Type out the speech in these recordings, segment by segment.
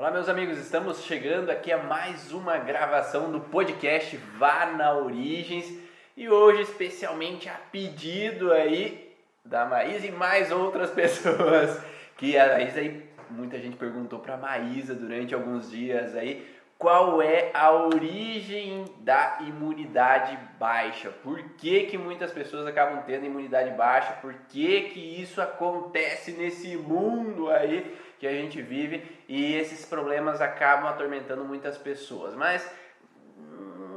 Olá, meus amigos, estamos chegando aqui a mais uma gravação do podcast Vá na Origens e hoje especialmente a pedido aí da Maísa e mais outras pessoas que a Maísa aí, muita gente perguntou para a Maísa durante alguns dias aí qual é a origem da imunidade baixa, por que muitas pessoas acabam tendo imunidade baixa, por que isso acontece nesse mundo aí que a gente vive e esses problemas acabam atormentando muitas pessoas. Mas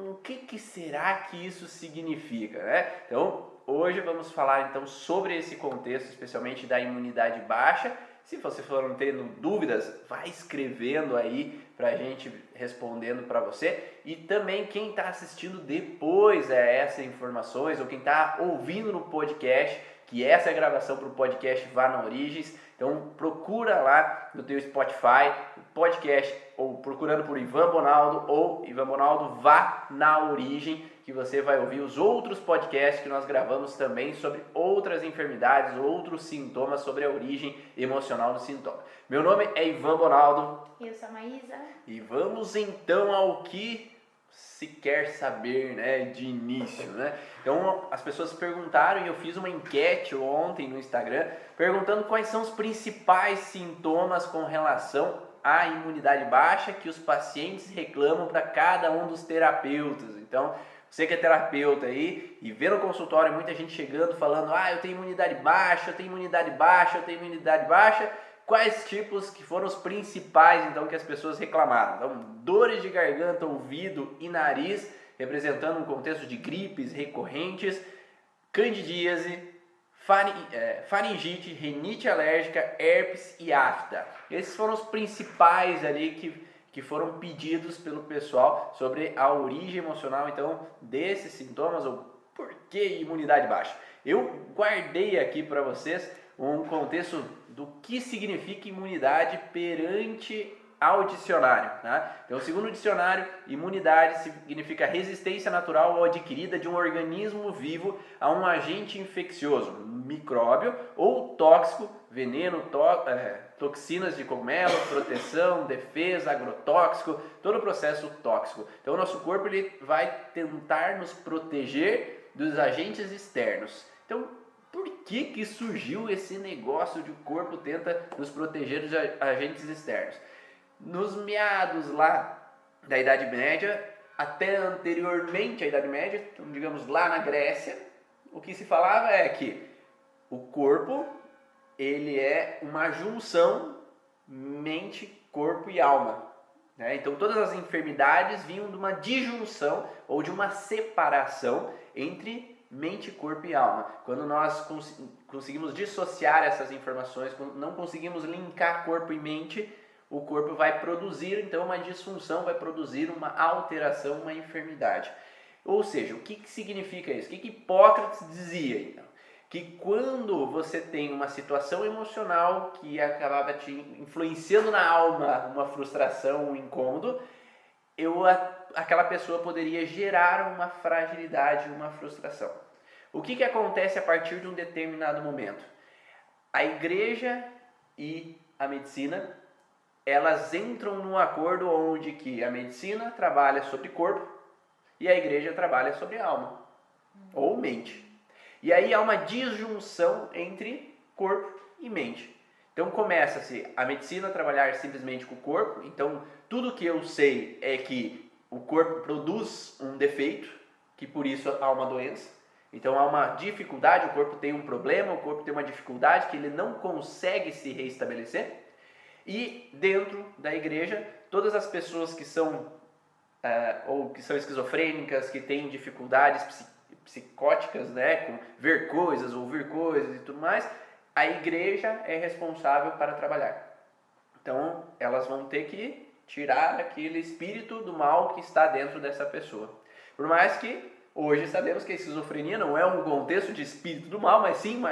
o que será que isso significa, né? Então, hoje vamos falar então sobre esse contexto, especialmente da imunidade baixa. Se você for tendo dúvidas, vai escrevendo aí pra gente respondendo para você. E também quem está assistindo depois a essas informações ou quem está ouvindo no podcast, que essa é a gravação para o podcast Vá na Origens. Então procura lá no teu Spotify, podcast, ou procurando por Ivan Bonaldo ou Ivan Bonaldo Vá na Origem, que você vai ouvir os outros podcasts que nós gravamos também sobre outras enfermidades, outros sintomas, sobre a origem emocional do sintoma. Meu nome é Ivan Bonaldo. Eu sou a Maísa. E vamos então ao que se quer saber, né, de início, né? Então as pessoas perguntaram e eu fiz uma enquete ontem no Instagram perguntando quais são os principais sintomas com relação à imunidade baixa que os pacientes reclamam para cada um dos terapeutas. Então você que é terapeuta aí e vê no consultório muita gente chegando falando: eu tenho imunidade baixa, eu tenho imunidade baixa, eu tenho imunidade baixa. Quais tipos que foram os principais, então, que as pessoas reclamaram? Então, dores de garganta, ouvido e nariz, representando um contexto de gripes recorrentes, candidíase, faringite, rinite alérgica, herpes e afta. Esses foram os principais ali que foram pedidos pelo pessoal sobre a origem emocional, então, desses sintomas, ou por que imunidade baixa. Eu guardei aqui para vocês um contexto do que significa imunidade perante ao dicionário, tá? Então, segundo o dicionário, imunidade significa resistência natural ou adquirida de um organismo vivo a um agente infeccioso, micróbio ou tóxico, veneno, toxinas de cogumelo, proteção, defesa, agrotóxico, todo o processo tóxico. Então, o nosso corpo ele vai tentar nos proteger dos agentes externos. Então, por que surgiu esse negócio de o corpo tenta nos proteger dos agentes externos? Nos meados lá da Idade Média, até anteriormente à Idade Média, então, digamos lá na Grécia, o que se falava é que o corpo ele é uma junção mente, corpo e alma. Né? Então todas as enfermidades vinham de uma disjunção ou de uma separação entre mente, corpo e alma. Quando nós conseguimos dissociar essas informações, quando não conseguimos linkar corpo e mente, o corpo vai produzir então uma disfunção, vai produzir uma alteração, uma enfermidade. Ou seja, o que significa isso? O que Hipócrates dizia então? Que quando você tem uma situação emocional que acabava te influenciando na alma, uma frustração, um incômodo, aquela pessoa poderia gerar uma fragilidade, uma frustração. O que acontece a partir de um determinado momento? A igreja e a medicina, elas entram num acordo onde que a medicina trabalha sobre corpo e a igreja trabalha sobre alma, ou mente. E aí há uma disjunção entre corpo e mente. Então começa-se a medicina a trabalhar simplesmente com o corpo. Então tudo que eu sei é que o corpo produz um defeito, que por isso há uma doença. Então há uma dificuldade, o corpo tem um problema, o corpo tem uma dificuldade que ele não consegue se reestabelecer. E dentro da igreja, todas as pessoas que são ou que são esquizofrênicas, que têm dificuldades psicóticas, né, com ver coisas, ouvir coisas e tudo mais, a igreja é responsável para trabalhar. Então, elas vão ter que tirar aquele espírito do mal que está dentro dessa pessoa. Por mais que hoje sabemos que a esquizofrenia não é um contexto de espírito do mal, mas sim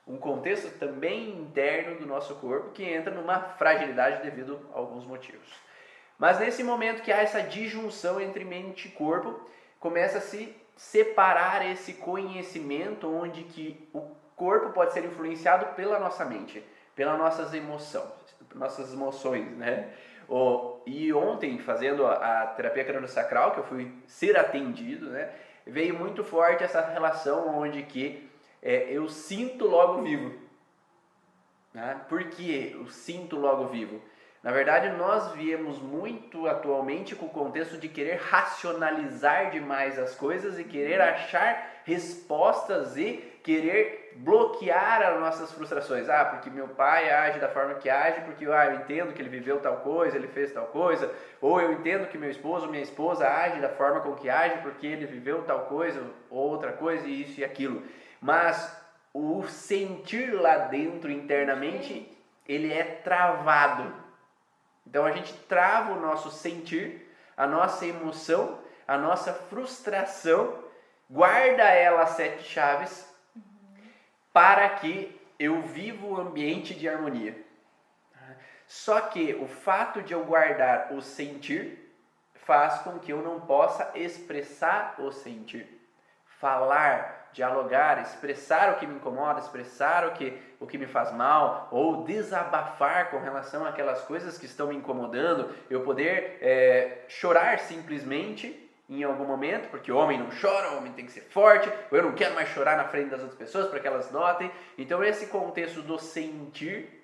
um contexto também interno do nosso corpo que entra numa fragilidade devido a alguns motivos. Mas nesse momento que há essa disjunção entre mente e corpo, começa a se separar esse conhecimento onde que o corpo pode ser influenciado pela nossa mente, pelas nossas emoções, né? E ontem, fazendo a terapia craniosacral, que eu fui ser atendido, né, veio muito forte essa relação onde que eu sinto logo vivo. Né? Por que eu sinto logo vivo? Na verdade, nós viemos muito atualmente com o contexto de querer racionalizar demais as coisas e querer achar respostas e querer bloquear as nossas frustrações. Ah, porque meu pai age da forma que age, porque eu entendo que ele viveu tal coisa, ele fez tal coisa, ou eu entendo que meu esposo ou minha esposa age da forma com que age, porque ele viveu tal coisa, ou outra coisa, e isso e aquilo. Mas o sentir lá dentro internamente, ele é travado. Então a gente trava o nosso sentir, a nossa emoção, a nossa frustração, guarda ela a 7 chaves para que eu viva um ambiente de harmonia. Só que o fato de eu guardar o sentir faz com que eu não possa expressar o sentir, falar, dialogar, expressar o que me incomoda, expressar o que me faz mal, ou desabafar com relação àquelas coisas que estão me incomodando, eu poder chorar simplesmente em algum momento, porque o homem não chora, o homem tem que ser forte, ou eu não quero mais chorar na frente das outras pessoas para que elas notem. Então esse contexto do sentir,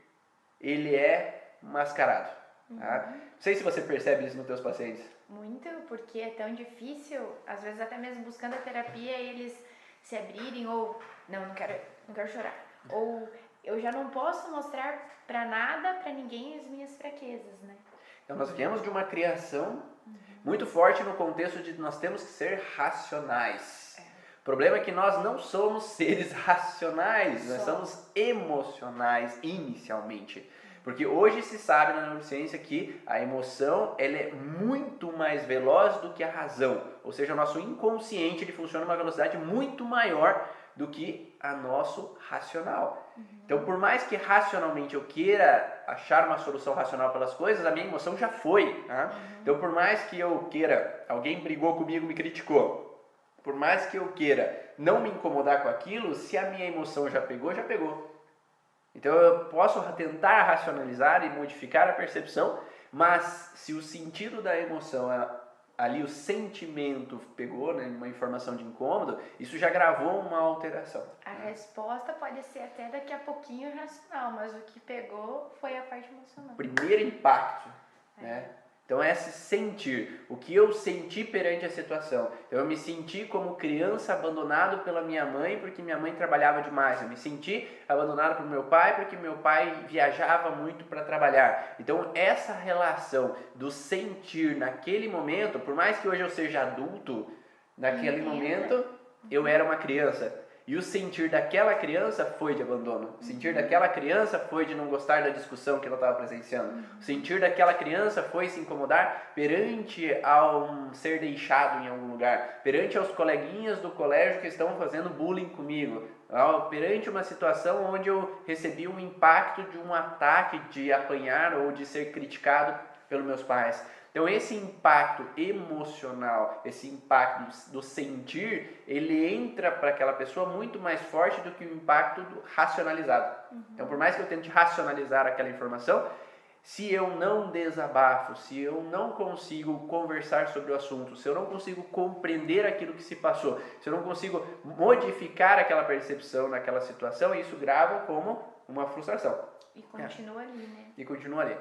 ele é mascarado. Tá? Não sei se você percebe isso nos teus pacientes. Muito, porque é tão difícil, às vezes até mesmo buscando a terapia, eles se abrirem ou não quero chorar, ou eu já não posso mostrar para nada, para ninguém as minhas fraquezas, né? Então nós viemos de uma criação muito forte no contexto de nós temos que ser racionais. O problema é que nós não somos seres racionais, nós somos emocionais inicialmente. Porque hoje se sabe na neurociência que a emoção ela é muito mais veloz do que a razão. Ou seja, o nosso inconsciente ele funciona a uma velocidade muito maior do que a nosso racional. Então, por mais que racionalmente eu queira achar uma solução racional pelas coisas, a minha emoção já foi. Tá? Então, por mais que eu queira, alguém brigou comigo, me criticou. Por mais que eu queira não me incomodar com aquilo, se a minha emoção já pegou, já pegou. Então eu posso tentar racionalizar e modificar a percepção, mas se o sentido da emoção, ali o sentimento pegou, né, uma informação de incômodo, isso já gravou uma alteração. A resposta pode ser até daqui a pouquinho racional, mas o que pegou foi a parte emocional. Primeiro impacto, né? Então é esse sentir, o que eu senti perante a situação. Então eu me senti como criança abandonado pela minha mãe porque minha mãe trabalhava demais. Eu me senti abandonado pelo meu pai porque meu pai viajava muito para trabalhar. Então essa relação do sentir naquele momento, por mais que hoje eu seja adulto, naquele momento eu era uma criança. E o sentir daquela criança foi de abandono. O sentir daquela criança foi de não gostar da discussão que ela estava presenciando. O sentir daquela criança foi se incomodar perante ao ser deixado em algum lugar. Perante aos coleguinhas do colégio que estão fazendo bullying comigo. Perante uma situação onde eu recebi um impacto de um ataque, de apanhar ou de ser criticado pelos meus pais. Então esse impacto emocional, esse impacto do sentir, ele entra para aquela pessoa muito mais forte do que o impacto do racionalizado. Então por mais que eu tente racionalizar aquela informação, se eu não desabafo, se eu não consigo conversar sobre o assunto, se eu não consigo compreender aquilo que se passou, se eu não consigo modificar aquela percepção naquela situação, isso grava como uma frustração. E continua ali, né? E continua ali.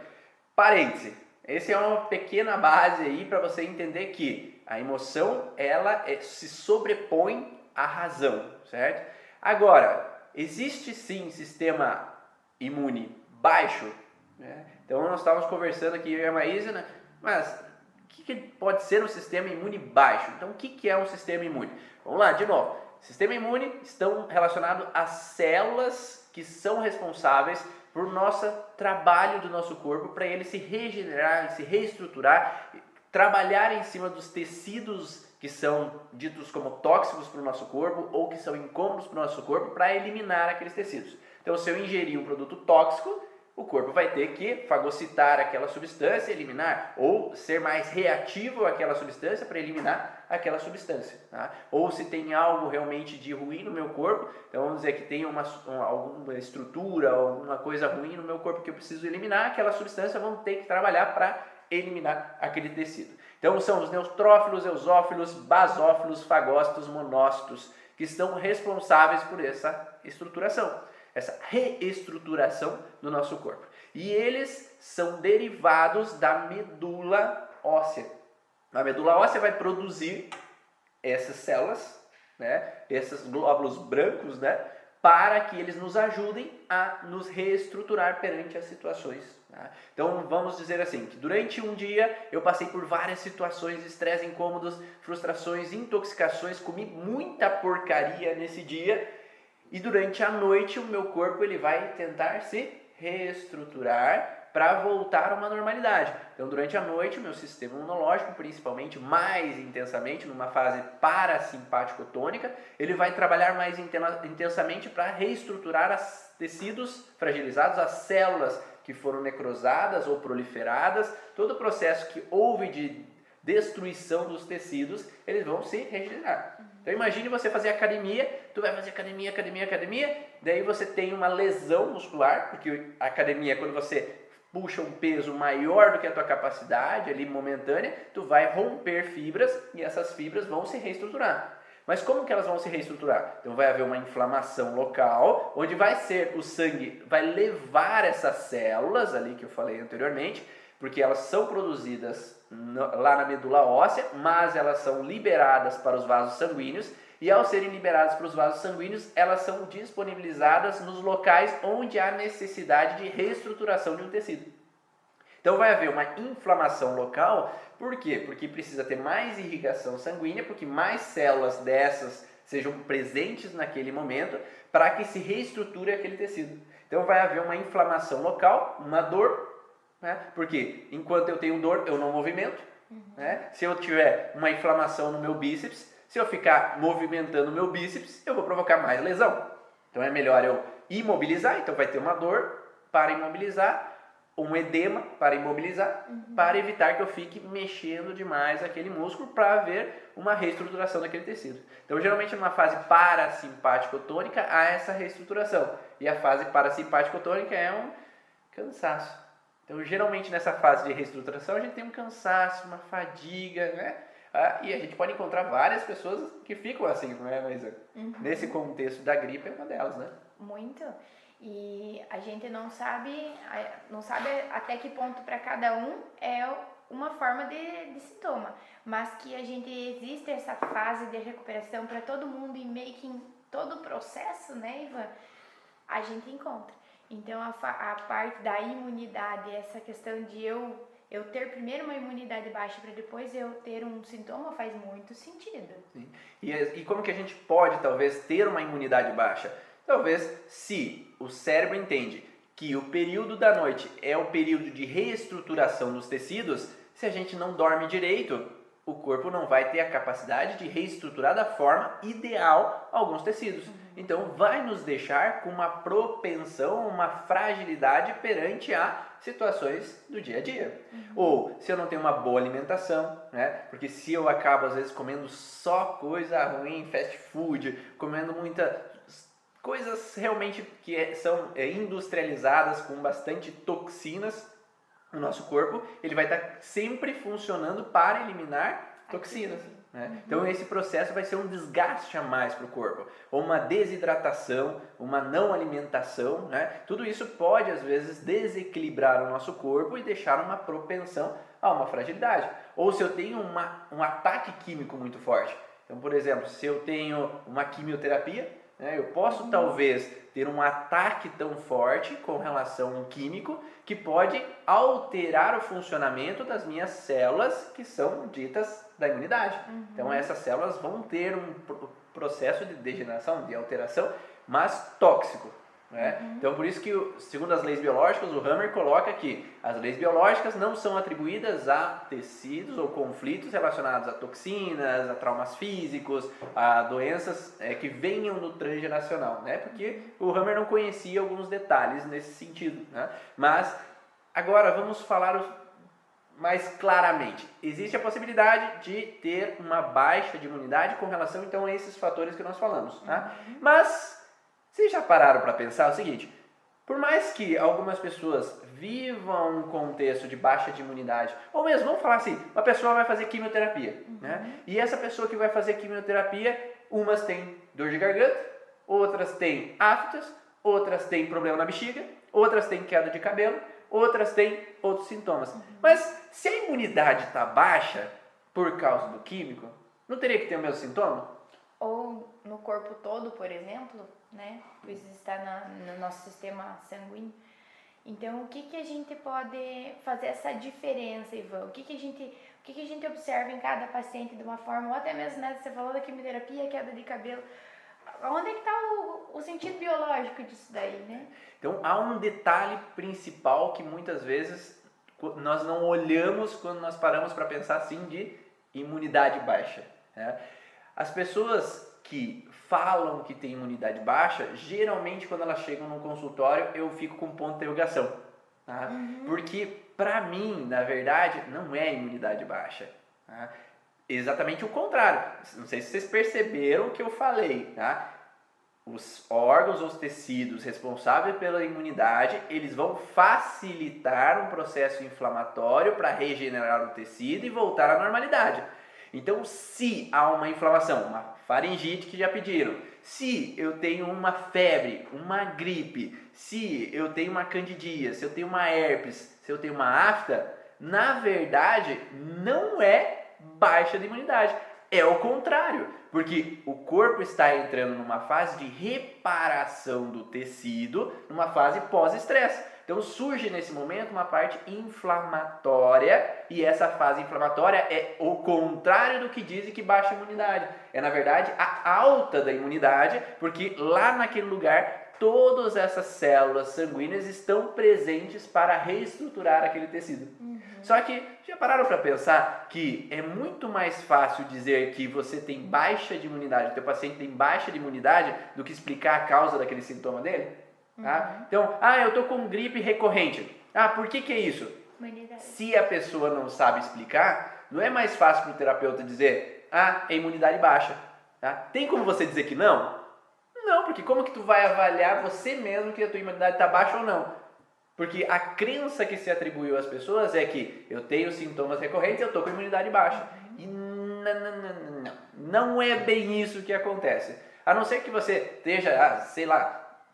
Parêntese. Essa é uma pequena base aí para você entender que a emoção ela se sobrepõe à razão, certo? Agora, existe sim sistema imune baixo, né? Então nós estávamos conversando aqui eu e a Maísa, né? Mas o que pode ser um sistema imune baixo? Então o que é um sistema imune? Vamos lá, de novo. Sistema imune estão relacionados às células que são responsáveis por nosso trabalho do nosso corpo, para ele se regenerar, se reestruturar, trabalhar em cima dos tecidos que são ditos como tóxicos para o nosso corpo ou que são incômodos para o nosso corpo, para eliminar aqueles tecidos. Então, se eu ingerir um produto tóxico, o corpo vai ter que fagocitar aquela substância e eliminar, ou ser mais reativo àquela substância para eliminar aquela substância. Tá? Ou se tem algo realmente de ruim no meu corpo, então vamos dizer que tem alguma estrutura, alguma coisa ruim no meu corpo que eu preciso eliminar, aquela substância vão ter que trabalhar para eliminar aquele tecido. Então são os neutrófilos, eosófilos, basófilos, fagócitos, monócitos, que estão responsáveis por essa estruturação, essa reestruturação do nosso corpo. E eles são derivados da medula óssea. A medula óssea vai produzir essas células, né, esses glóbulos brancos, né, para que eles nos ajudem a nos reestruturar perante as situações. Tá? Então vamos dizer assim, que durante um dia eu passei por várias situações, estresse, incômodos, frustrações, intoxicações, comi muita porcaria nesse dia e durante a noite o meu corpo ele vai tentar se reestruturar para voltar a uma normalidade. Então, durante a noite, o meu sistema imunológico, principalmente mais intensamente, numa fase parasimpático-tônica, ele vai trabalhar mais intensamente para reestruturar os tecidos fragilizados, as células que foram necrosadas ou proliferadas, todo o processo que houve de destruição dos tecidos, eles vão se regenerar. Então imagine você fazer academia, tu vai fazer academia, daí você tem uma lesão muscular, porque a academia, quando você puxa um peso maior do que a tua capacidade ali momentânea, tu vai romper fibras e essas fibras vão se reestruturar. Mas como que elas vão se reestruturar? Então vai haver uma inflamação local, onde vai ser o sangue, vai levar essas células ali que eu falei anteriormente, porque elas são produzidas lá na medula óssea, mas elas são liberadas para os vasos sanguíneos, e ao serem liberadas para os vasos sanguíneos, elas são disponibilizadas nos locais onde há necessidade de reestruturação de um tecido. Então vai haver uma inflamação local, por quê? Porque precisa ter mais irrigação sanguínea, porque mais células dessas sejam presentes naquele momento, para que se reestruture aquele tecido. Então vai haver uma inflamação local, uma dor, né? Porque enquanto eu tenho dor, eu não movimento. Né? Se eu tiver uma inflamação no meu bíceps, se eu ficar movimentando o meu bíceps, eu vou provocar mais lesão. Então é melhor eu imobilizar, então vai ter uma dor para imobilizar, um edema para imobilizar, para evitar que eu fique mexendo demais aquele músculo para haver uma reestruturação daquele tecido. Então geralmente numa fase parasimpático-tônica há essa reestruturação. E a fase parasimpático-tônica é um cansaço. Então geralmente nessa fase de reestruturação a gente tem um cansaço, uma fadiga, né? E a gente pode encontrar várias pessoas que ficam assim, não é, Maísa? Nesse contexto da gripe é uma delas, né? Muito. E a gente não sabe até que ponto para cada um é uma forma de sintoma. Mas que existe essa fase de recuperação para todo mundo e meio que em todo o processo, né, Ivan? A gente encontra. Então a parte da imunidade, essa questão de eu ter primeiro uma imunidade baixa para depois eu ter um sintoma faz muito sentido. Sim. E como que a gente pode, talvez, ter uma imunidade baixa? Talvez, se o cérebro entende que o período da noite é o período de reestruturação dos tecidos, se a gente não dorme direito, o corpo não vai ter a capacidade de reestruturar da forma ideal alguns tecidos. Então, vai nos deixar com uma propensão, uma fragilidade perante a situações do dia a dia. Ou se eu não tenho uma boa alimentação, né? Porque se eu acabo às vezes comendo só coisa ruim, fast food, comendo muita coisas realmente que são industrializadas com bastante toxinas no nosso corpo, ele vai estar sempre funcionando para eliminar toxinas. Né? Então esse processo vai ser um desgaste a mais para o corpo, ou uma desidratação, uma não alimentação, né? Tudo isso pode às vezes desequilibrar o nosso corpo e deixar uma propensão a uma fragilidade. Ou se eu tenho um ataque químico muito forte, então por exemplo, se eu tenho uma quimioterapia, né, eu posso talvez ter um ataque tão forte com relação a um químico que pode alterar o funcionamento das minhas células que são ditas da imunidade. Então essas células vão ter um processo de degeneração, de alteração, mas tóxico. Né? Então por isso que, segundo as leis biológicas, o Hammer coloca que as leis biológicas não são atribuídas a tecidos ou conflitos relacionados a toxinas, a traumas físicos, a doenças que venham no transgeracional, né? Porque o Hammer não conhecia alguns detalhes nesse sentido. Né? Mas agora vamos falar mais claramente. Existe a possibilidade de ter uma baixa de imunidade com relação então a esses fatores que nós falamos. Tá? Mas vocês já pararam para pensar o seguinte, Por mais que algumas pessoas vivam um contexto de baixa de imunidade, ou mesmo, vamos falar assim, uma pessoa vai fazer quimioterapia, né? E essa pessoa que vai fazer quimioterapia, umas têm dor de garganta, outras têm aftas, outras têm problema na bexiga, outras têm queda de cabelo, outras têm outros sintomas. Mas se a imunidade está baixa por causa do químico, não teria que ter o mesmo sintoma? Ou no corpo todo, por exemplo, né? Pois está no nosso sistema sanguíneo. Então, o que a gente pode fazer essa diferença, Ivan? O que a gente observa em cada paciente de uma forma, ou até mesmo, né? Você falou da quimioterapia, queda de cabelo. Onde é que está o sentido biológico disso daí, né? Então, há um detalhe principal que muitas vezes nós não olhamos quando nós paramos para pensar assim de imunidade baixa, né? As pessoas que falam que têm imunidade baixa, geralmente quando elas chegam no consultório eu fico com ponto de interrogação, tá? Porque para mim, na verdade, não é imunidade baixa, tá? Exatamente o contrário. Não sei se vocês perceberam o que eu falei, tá? Os órgãos, os tecidos responsáveis pela imunidade, eles vão facilitar um processo inflamatório para regenerar o tecido e voltar à normalidade. Então, se há uma inflamação, uma faringite que já pediram, se eu tenho uma febre, uma gripe, se eu tenho uma candidíase, se eu tenho uma herpes, se eu tenho uma afta, na verdade não é baixa de imunidade, é o contrário, porque o corpo está entrando numa fase de reparação do tecido, numa fase pós-estresse. Então surge nesse momento uma parte inflamatória e essa fase inflamatória é o contrário do que dizem que baixa a imunidade. É na verdade a alta da imunidade, porque lá naquele lugar todas essas células sanguíneas estão presentes para reestruturar aquele tecido. Só que já pararam para pensar que é muito mais fácil dizer que você tem baixa de imunidade, o teu paciente tem baixa de imunidade, do que explicar a causa daquele sintoma dele? Tá? Então, eu tô com gripe recorrente. Por que é isso? Imunidade. Se a pessoa não sabe explicar, não é mais fácil para o terapeuta dizer, é imunidade baixa. Tá? Tem como você dizer que não? Não, porque como que tu vai avaliar você mesmo que a tua imunidade está baixa ou não? Porque a crença que se atribuiu às pessoas é que eu tenho sintomas recorrentes e eu tô com imunidade baixa. E não é bem isso que acontece. A não ser que você esteja,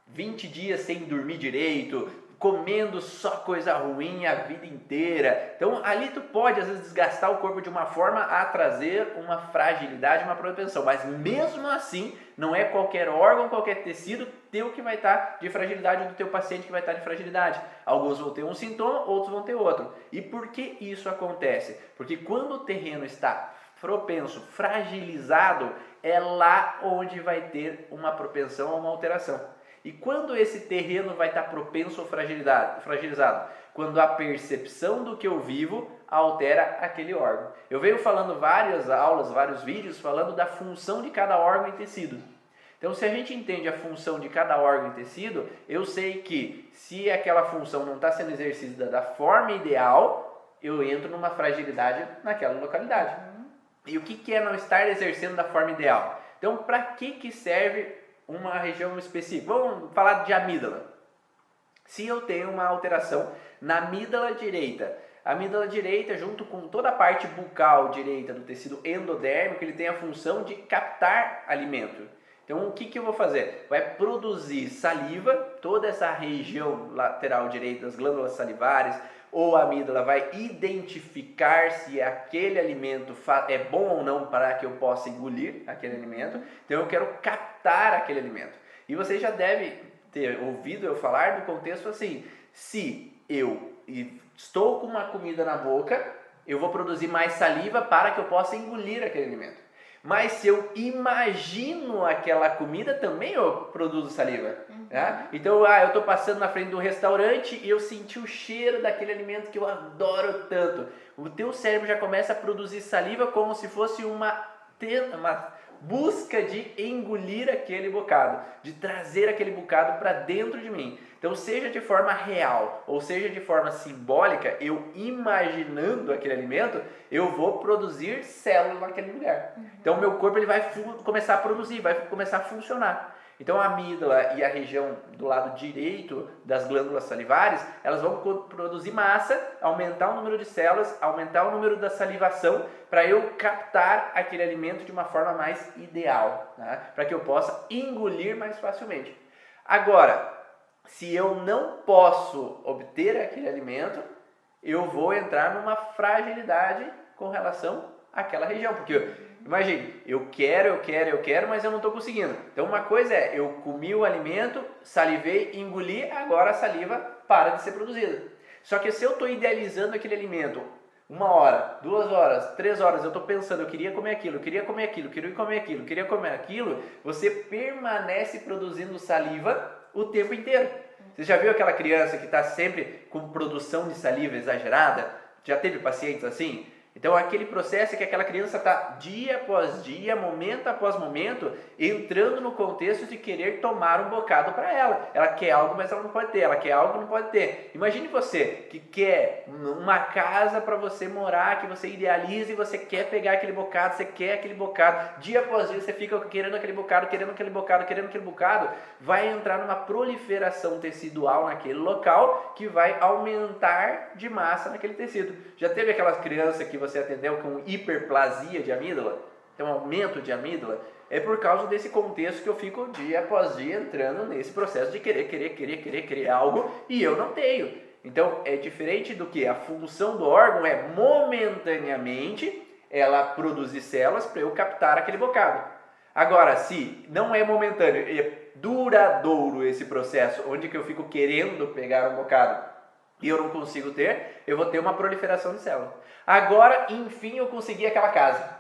20 dias sem dormir direito, comendo só coisa ruim a vida inteira. Então ali tu pode às vezes desgastar o corpo de uma forma a trazer uma fragilidade, uma propensão. Mas mesmo assim, não é qualquer órgão, qualquer tecido teu que vai estar de fragilidade ou do teu paciente que vai estar de fragilidade. Alguns vão ter um sintoma, outros vão ter outro. E por que isso acontece? Porque quando o terreno está propenso, fragilizado, é lá onde vai ter uma propensão a uma alteração. E quando esse terreno vai estar propenso ou fragilizado? Quando a percepção do que eu vivo altera aquele órgão. Eu venho falando várias aulas, vários vídeos falando da função de cada órgão e tecido. Então, se a gente entende a função de cada órgão e tecido, eu sei que se aquela função não está sendo exercida da forma ideal, eu entro numa fragilidade naquela localidade. E o que é não estar exercendo da forma ideal? Então, para que serve uma região específica? Vamos falar de amígdala. Se eu tenho uma alteração na amígdala direita, a amígdala direita junto com toda a parte bucal direita do tecido endodérmico, ele tem a função de captar alimento. Então o que eu vou fazer? Vai produzir saliva, toda essa região lateral direita das glândulas salivares, ou a amígdala vai identificar se aquele alimento é bom ou não para que eu possa engolir aquele alimento. Então eu quero captar aquele alimento. E você já deve ter ouvido eu falar do contexto assim: se eu estou com uma comida na boca, eu vou produzir mais saliva para que eu possa engolir aquele alimento. Mas se eu imagino aquela comida, também eu produzo saliva. Tá? Então, eu estou passando na frente de um restaurante e eu senti o cheiro daquele alimento que eu adoro tanto. O teu cérebro já começa a produzir saliva como se fosse uma busca de engolir aquele bocado, de trazer aquele bocado para dentro de mim. Então, seja de forma real ou seja de forma simbólica, eu imaginando aquele alimento, eu vou produzir células naquele lugar. Então, meu corpo ele vai começar a produzir, vai começar a funcionar. Então a amígdala e a região do lado direito das glândulas salivares, elas vão produzir massa, aumentar o número de células, aumentar o número da salivação, para eu captar aquele alimento de uma forma mais ideal, né? Para que eu possa engolir mais facilmente. Agora, se eu não posso obter aquele alimento, eu vou entrar numa fragilidade com relação àquela região, porque imagine, eu quero, mas eu não estou conseguindo. Então uma coisa é, eu comi o alimento, salivei, engoli, agora a saliva para de ser produzida. Só que se eu estou idealizando aquele alimento, 1 hora, 2 horas, 3 horas, eu estou pensando, eu queria comer aquilo, você permanece produzindo saliva o tempo inteiro. Você já viu aquela criança que está sempre com produção de saliva exagerada? Já teve pacientes assim? Então aquele processo é que aquela criança está dia após dia, momento após momento, entrando no contexto de querer tomar um bocado para ela. Ela quer algo, mas ela não pode ter. Ela quer algo, não pode ter. Imagine você que quer uma casa para você morar, que você idealiza e você quer pegar aquele bocado, você quer aquele bocado. Dia após dia você fica querendo aquele bocado, vai entrar numa proliferação tecidual naquele local que vai aumentar de massa naquele tecido. Já teve aquelas crianças que você atendeu com hiperplasia de amígdala, então aumento de amígdala, é por causa desse contexto que eu fico dia após dia entrando nesse processo de querer algo e eu não tenho. Então é diferente do que a função do órgão é momentaneamente ela produzir células para eu captar aquele bocado. Agora, se não é momentâneo, é duradouro esse processo, onde que eu fico querendo pegar um bocado e eu não consigo ter, eu vou ter uma proliferação de células. Agora, enfim, eu consegui aquela casa.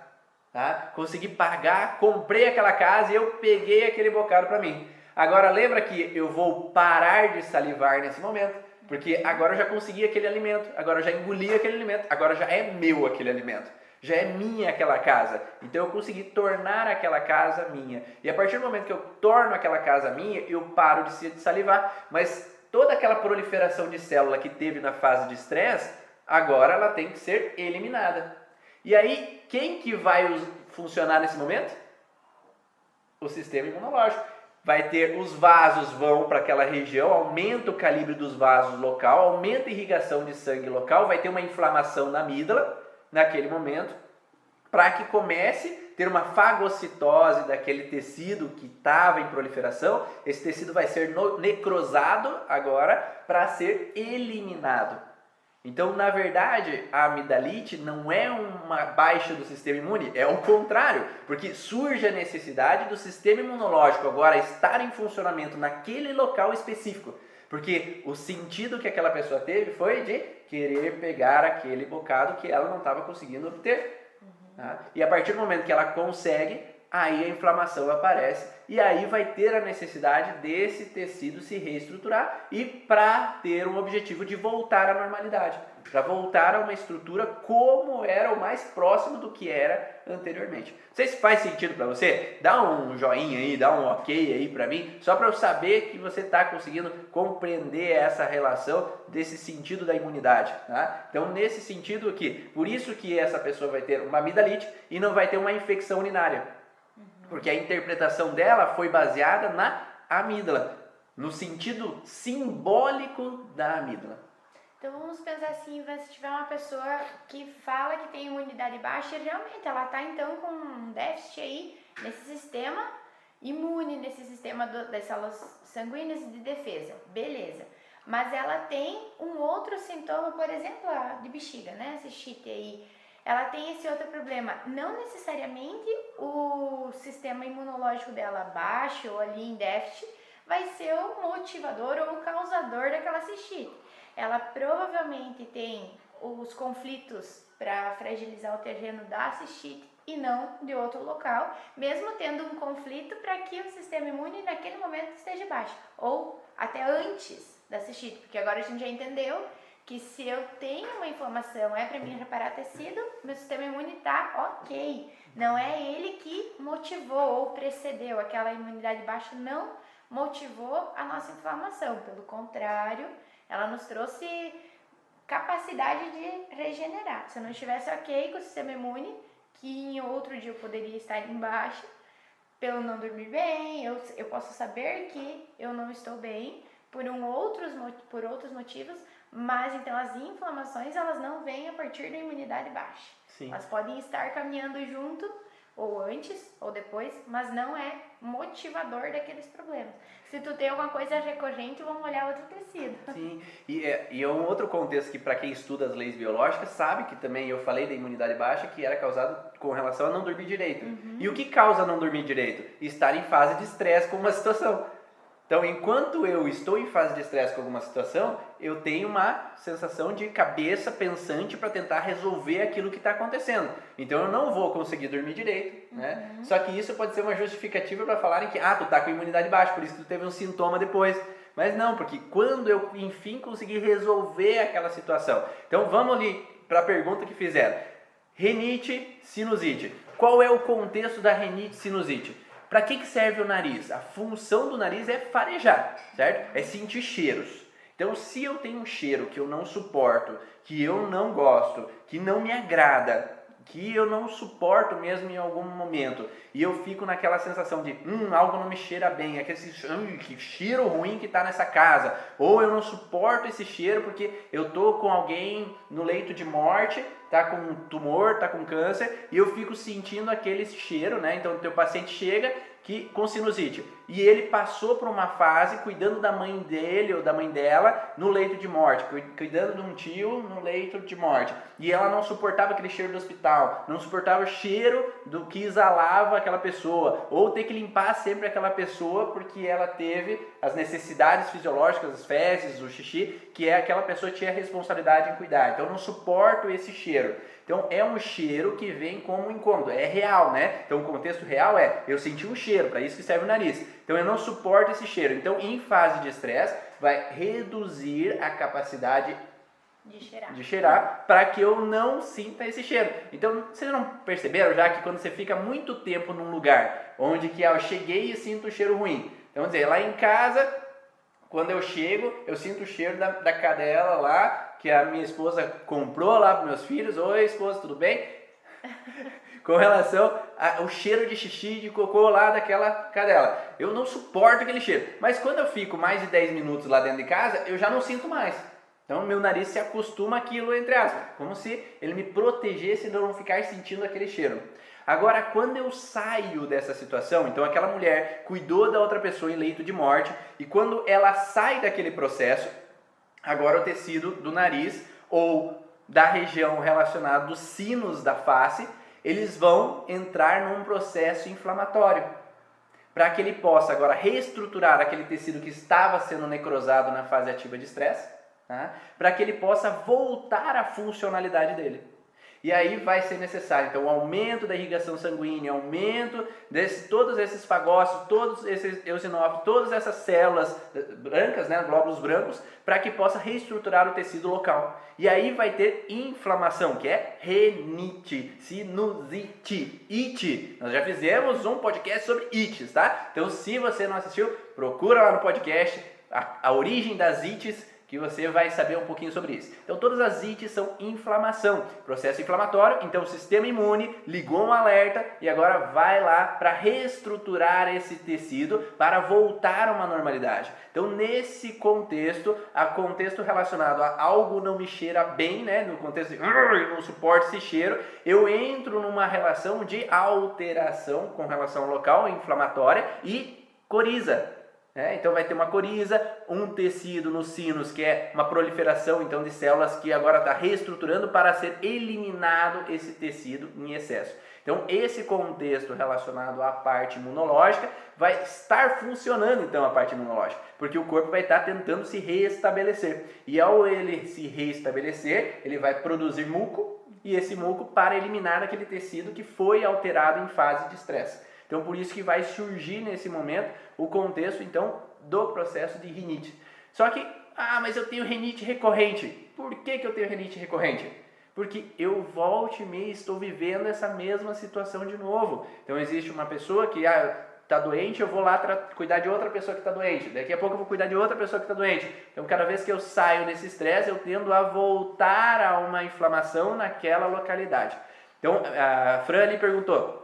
Tá? Consegui pagar, comprei aquela casa e eu peguei aquele bocado para mim. Agora, lembra que eu vou parar de salivar nesse momento, porque agora eu já consegui aquele alimento, agora eu já engoli aquele alimento, agora já é meu aquele alimento. Já é minha aquela casa. Então eu consegui tornar aquela casa minha. E a partir do momento que eu torno aquela casa minha, eu paro de salivar. Mas toda aquela proliferação de célula que teve na fase de estresse, agora ela tem que ser eliminada. E aí, quem que vai funcionar nesse momento? O sistema imunológico. Vai ter os vasos vão para aquela região, aumenta o calibre dos vasos local, aumenta a irrigação de sangue local, vai ter uma inflamação na amígdala naquele momento, para que comece a ter uma fagocitose daquele tecido que estava em proliferação. Esse tecido vai ser necrosado agora para ser eliminado. Então, na verdade, a amidalite não é uma baixa do sistema imune, é o contrário, porque surge a necessidade do sistema imunológico agora estar em funcionamento naquele local específico. Porque o sentido que aquela pessoa teve foi de querer pegar aquele bocado que ela não estava conseguindo obter. Tá? E a partir do momento que ela consegue, aí a inflamação aparece e aí vai ter a necessidade desse tecido se reestruturar e para ter um objetivo de voltar à normalidade, para voltar a uma estrutura como era o mais próximo do que era anteriormente. Não sei se faz sentido para você? Dá um joinha aí, dá um ok aí para mim, só para eu saber que você está conseguindo compreender essa relação desse sentido da imunidade. Tá? Então, nesse sentido aqui, por isso que essa pessoa vai ter uma amidalite e não vai ter uma infecção urinária. Porque a interpretação dela foi baseada na amígdala, no sentido simbólico da amígdala. Então vamos pensar assim, se tiver uma pessoa que fala que tem imunidade baixa, realmente ela está então com um déficit aí nesse sistema imune, nesse sistema das células sanguíneas de defesa, beleza. Mas ela tem um outro sintoma, por exemplo, a de bexiga, né, cistite aí. Ela tem esse outro problema. Não necessariamente o sistema imunológico dela baixo ou ali em déficit vai ser o motivador ou o causador daquela cistite. Ela provavelmente tem os conflitos para fragilizar o terreno da cistite e não de outro local, mesmo tendo um conflito para que o sistema imune naquele momento esteja baixo, ou até antes da cistite, porque agora a gente já entendeu que se eu tenho uma inflamação, é para mim reparar tecido, meu sistema imune está ok. Não é ele que motivou ou precedeu, aquela imunidade baixa não motivou a nossa inflamação. Pelo contrário, ela nos trouxe capacidade de regenerar. Se eu não estivesse ok com o sistema imune, que em outro dia eu poderia estar em baixa, pelo não dormir bem, eu posso saber que eu não estou bem por outros motivos, mas então as inflamações elas não vêm a partir da imunidade baixa. Sim. Elas podem estar caminhando junto, ou antes, ou depois, mas não é motivador daqueles problemas. Se tu tem alguma coisa recorrente, vamos olhar outro tecido. Sim, e é um outro contexto que para quem estuda as leis biológicas sabe que também eu falei da imunidade baixa que era causado com relação a não dormir direito. E o que causa não dormir direito? Estar em fase de estresse com uma situação. Então, enquanto eu estou em fase de estresse com alguma situação, eu tenho uma sensação de cabeça pensante para tentar resolver aquilo que está acontecendo. Então, eu não vou conseguir dormir direito, né? Só que isso pode ser uma justificativa para falarem que, tu tá com imunidade baixa, por isso que tu teve um sintoma depois. Mas não, porque quando eu, enfim, conseguir resolver aquela situação. Então, vamos ali para a pergunta que fizeram. Rinite, sinusite. Qual é o contexto da rinite, sinusite? Para que serve o nariz? A função do nariz é farejar, certo? É sentir cheiros. Então, se eu tenho um cheiro que eu não suporto, que eu não gosto, que não me agrada, que eu não suporto mesmo em algum momento, e eu fico naquela sensação de algo não me cheira bem, aquele que cheiro ruim que está nessa casa, ou eu não suporto esse cheiro porque eu tô com alguém no leito de morte, tá com tumor, tá com câncer, e eu fico sentindo aquele cheiro, né? Então o teu paciente chega com sinusite, e ele passou por uma fase cuidando da mãe dele ou da mãe dela no leito de morte, cuidando de um tio no leito de morte, e ela não suportava aquele cheiro do hospital, não suportava o cheiro do que exalava aquela pessoa, ou ter que limpar sempre aquela pessoa porque ela teve as necessidades fisiológicas, as fezes, o xixi, que aquela pessoa tinha responsabilidade em cuidar. Então eu não suporto esse cheiro. Então é um cheiro que vem como um incômodo, é real, né? Então o contexto real é, eu senti um cheiro, para isso que serve o nariz. Então eu não suporto esse cheiro. Então em fase de estresse vai reduzir a capacidade de cheirar para que eu não sinta esse cheiro. Então vocês não perceberam já que quando você fica muito tempo num lugar onde que eu cheguei e sinto o cheiro ruim. Então vamos dizer, lá em casa, quando eu chego, eu sinto o cheiro da cadela lá, que a minha esposa comprou lá para meus filhos. Oi, esposa, tudo bem? Com relação ao cheiro de xixi, de cocô lá daquela cadela. Eu não suporto aquele cheiro. Mas quando eu fico mais de 10 minutos lá dentro de casa, eu já não sinto mais. Então meu nariz se acostuma àquilo, entre aspas. Como se ele me protegesse de não ficar sentindo aquele cheiro. Agora, quando eu saio dessa situação, então aquela mulher cuidou da outra pessoa em leito de morte, e quando ela sai daquele processo, agora o tecido do nariz ou da região relacionada dos sinos da face, eles vão entrar num processo inflamatório, para que ele possa agora reestruturar aquele tecido que estava sendo necrosado na fase ativa de estresse, tá? Para que ele possa voltar à funcionalidade dele. E aí vai ser necessário, então, o aumento da irrigação sanguínea, aumento de todos esses fagócitos, todos esses eosinófilos, todas essas células brancas, né, glóbulos brancos, para que possa reestruturar o tecido local. E aí vai ter inflamação, que é rinite, sinusite, ite. Nós já fizemos um podcast sobre ites, tá? Então, se você não assistiu, procura lá no podcast a origem das ites, que você vai saber um pouquinho sobre isso. Então todas as ites são inflamação, processo inflamatório, então o sistema imune ligou um alerta e agora vai lá para reestruturar esse tecido para voltar a uma normalidade. Então nesse contexto, contexto relacionado a algo não me cheira bem, né, no contexto de eu não suporto esse cheiro, eu entro numa relação de alteração com relação ao local inflamatória e coriza. Então vai ter uma coriza, um tecido nos sinos que é uma proliferação então de células que agora está reestruturando para ser eliminado esse tecido em excesso. Então esse contexto relacionado à parte imunológica vai estar funcionando então a parte imunológica, porque o corpo vai estar tentando se reestabelecer. E ao ele se reestabelecer, ele vai produzir muco, e esse muco para eliminar aquele tecido que foi alterado em fase de estresse. Então, por isso que vai surgir nesse momento o contexto, então, do processo de rinite. Só que, mas eu tenho rinite recorrente. Por que eu tenho rinite recorrente? Porque eu volta e meia estou vivendo essa mesma situação de novo. Então, existe uma pessoa que está doente, eu vou lá cuidar de outra pessoa que está doente. Daqui a pouco eu vou cuidar de outra pessoa que está doente. Então, cada vez que eu saio desse estresse, eu tendo a voltar a uma inflamação naquela localidade. Então, a Fran ali perguntou,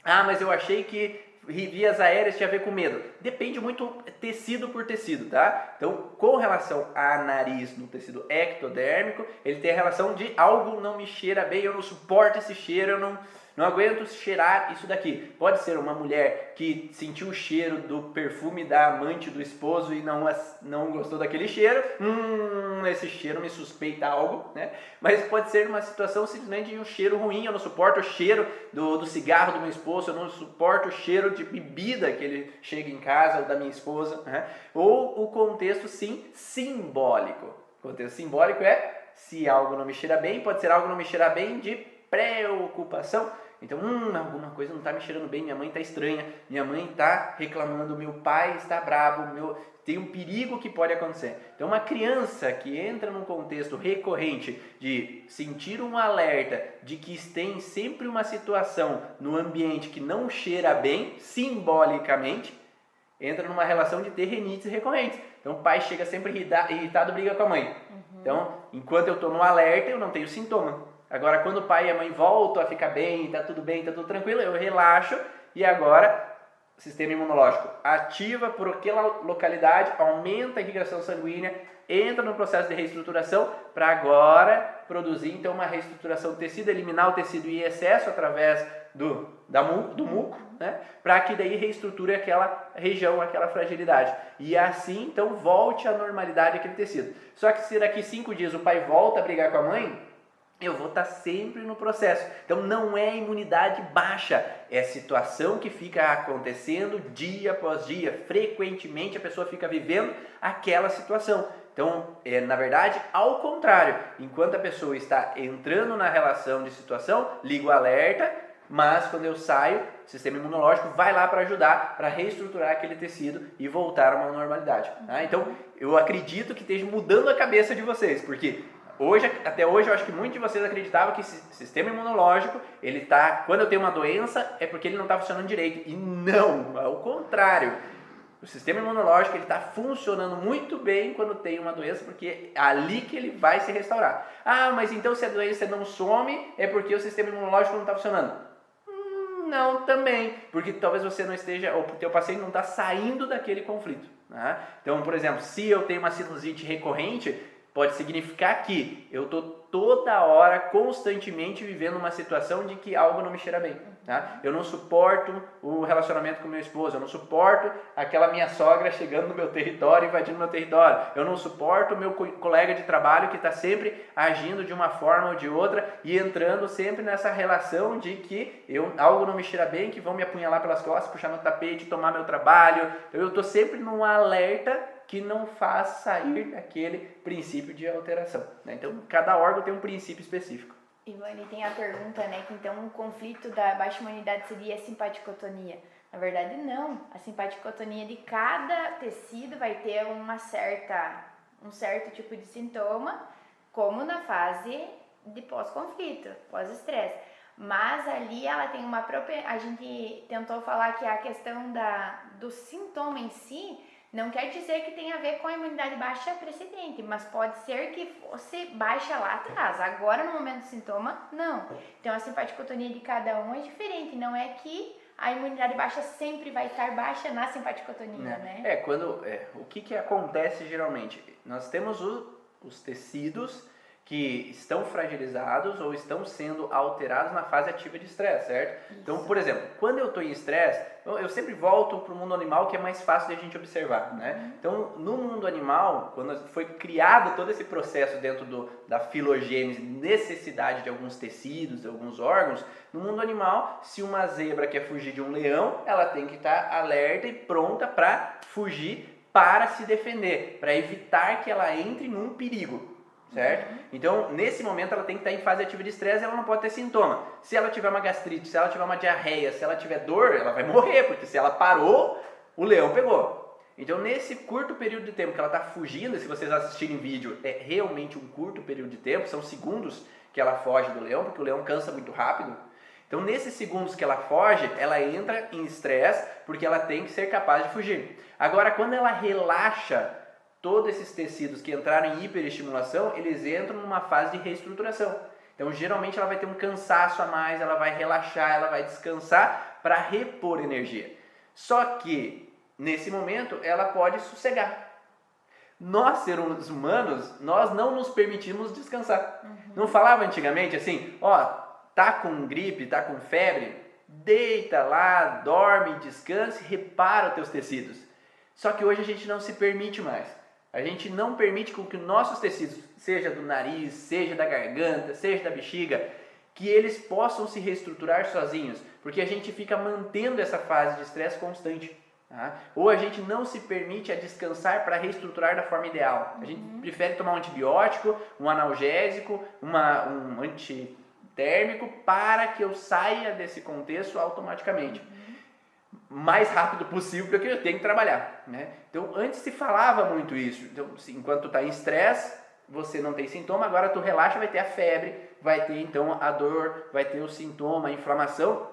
mas eu achei que vias aéreas tinha a ver com medo? Depende muito tecido por tecido, tá? Então, com relação a nariz no tecido ectodérmico, ele tem a relação de algo não me cheira bem, eu não suporto esse cheiro, eu não aguento cheirar isso daqui. Pode ser uma mulher que sentiu o cheiro do perfume da amante do esposo e não gostou daquele cheiro. Esse cheiro me suspeita algo, né? Mas pode ser uma situação simplesmente de um cheiro ruim. Eu não suporto o cheiro do cigarro do meu esposo, eu não suporto o cheiro de bebida que ele chega em casa ou da minha esposa, né? Ou o contexto, sim, simbólico. O contexto simbólico é se algo não me cheira bem, pode ser algo não me cheira bem de preocupação. Então, alguma coisa não está me cheirando bem, minha mãe está estranha, minha mãe está reclamando, meu pai está bravo, tem um perigo que pode acontecer. Então, uma criança que entra num contexto recorrente de sentir um alerta de que tem sempre uma situação no ambiente que não cheira bem, simbolicamente, entra numa relação de ter rinites recorrentes. Então, o pai chega sempre irritado, briga com a mãe. Então, enquanto eu estou no alerta, eu não tenho sintoma. Agora, quando o pai e a mãe voltam a ficar bem, tá tudo tranquilo, eu relaxo e agora o sistema imunológico ativa por aquela localidade, aumenta a irrigação sanguínea, entra no processo de reestruturação para agora produzir então uma reestruturação do tecido, eliminar o tecido em excesso através do muco, né? Para que daí reestruture aquela região, aquela fragilidade. E assim então volte à normalidade aquele tecido. Só que se daqui 5 dias o pai volta a brigar com a mãe, eu vou estar sempre no processo. Então não é imunidade baixa, é a situação que fica acontecendo dia após dia. Frequentemente a pessoa fica vivendo aquela situação. Então, na verdade, ao contrário. Enquanto a pessoa está entrando na relação de situação, liga o alerta, mas quando eu saio, o sistema imunológico vai lá para ajudar, para reestruturar aquele tecido e voltar a uma normalidade. Tá? Então, eu acredito que esteja mudando a cabeça de vocês, porque até hoje eu acho que muitos de vocês acreditavam que esse sistema imunológico, quando eu tenho uma doença, é porque ele não está funcionando direito. E não, ao contrário. O sistema imunológico está funcionando muito bem quando tem uma doença, porque é ali que ele vai se restaurar. Mas então se a doença não some, é porque o sistema imunológico não está funcionando. Não, também, porque talvez você não esteja, ou o teu paciente não está saindo daquele conflito. Né? Então, por exemplo, se eu tenho uma sinusite recorrente, pode significar que eu estou toda hora, constantemente vivendo uma situação de que algo não me cheira bem. Tá? Eu não suporto o relacionamento com meu esposo, eu não suporto aquela minha sogra chegando no meu território, invadindo meu território. Eu não suporto o meu colega de trabalho que está sempre agindo de uma forma ou de outra e entrando sempre nessa relação de que algo não me cheira bem, que vão me apunhalar pelas costas, puxar meu tapete, tomar meu trabalho. Então, eu estou sempre num alerta que não faz sair daquele princípio de alteração. Né? Então, cada órgão tem um princípio específico. Ivone, tem a pergunta, né, que então o conflito da baixa imunidade seria a simpaticotonia. Na verdade, não. A simpaticotonia de cada tecido vai ter um certo tipo de sintoma, como na fase de pós-conflito, pós-estresse. Mas ali ela tem uma própria... A gente tentou falar que a questão do sintoma em si não quer dizer que tem a ver com a imunidade baixa precedente, mas pode ser que fosse baixa lá atrás. Agora, no momento do sintoma, não. Então, a simpaticotonia de cada um é diferente. Não é que a imunidade baixa sempre vai estar baixa na simpaticotonia, né? O que acontece geralmente? Nós temos os tecidos que estão fragilizados ou estão sendo alterados na fase ativa de estresse, certo? Isso. Então, por exemplo, quando eu estou em estresse, eu sempre volto para o mundo animal, que é mais fácil de a gente observar, né? Então, no mundo animal, quando foi criado todo esse processo dentro da filogênese, necessidade de alguns tecidos, de alguns órgãos, no mundo animal, se uma zebra quer fugir de um leão, ela tem que estar alerta e pronta para fugir, para se defender, para evitar que ela entre num perigo. Certo? Então, nesse momento, ela tem que estar em fase ativa de estresse e ela não pode ter sintoma. Se ela tiver uma gastrite, se ela tiver uma diarreia, se ela tiver dor, ela vai morrer, porque se ela parou, o leão pegou. Então, nesse curto período de tempo que ela está fugindo, e se vocês assistirem vídeo, é realmente um curto período de tempo, são segundos que ela foge do leão, porque o leão cansa muito rápido. Então, nesses segundos que ela foge, ela entra em estresse, porque ela tem que ser capaz de fugir. Agora, quando ela relaxa, todos esses tecidos que entraram em hiperestimulação, eles entram numa fase de reestruturação. Então, geralmente, ela vai ter um cansaço a mais, ela vai relaxar, ela vai descansar para repor energia. Só que, nesse momento, ela pode sossegar. Nós, seres humanos, nós não nos permitimos descansar. Não falava antigamente assim, ó, tá com gripe, tá com febre, deita lá, dorme, descanse, repara os teus tecidos. Só que hoje a gente não se permite mais. A gente não permite com que nossos tecidos, seja do nariz, seja da garganta, seja da bexiga, que eles possam se reestruturar sozinhos, porque a gente fica mantendo essa fase de estresse constante. Tá? Ou a gente não se permite a descansar para reestruturar da forma ideal. A gente prefere tomar um antibiótico, um analgésico, um antitérmico para que eu saia desse contexto automaticamente. Mais rápido possível, porque eu tenho que trabalhar. Né? Então, antes se falava muito isso. Então, enquanto tu está em estresse, você não tem sintoma, agora tu relaxa, vai ter a febre, vai ter então a dor, vai ter o sintoma, a inflamação,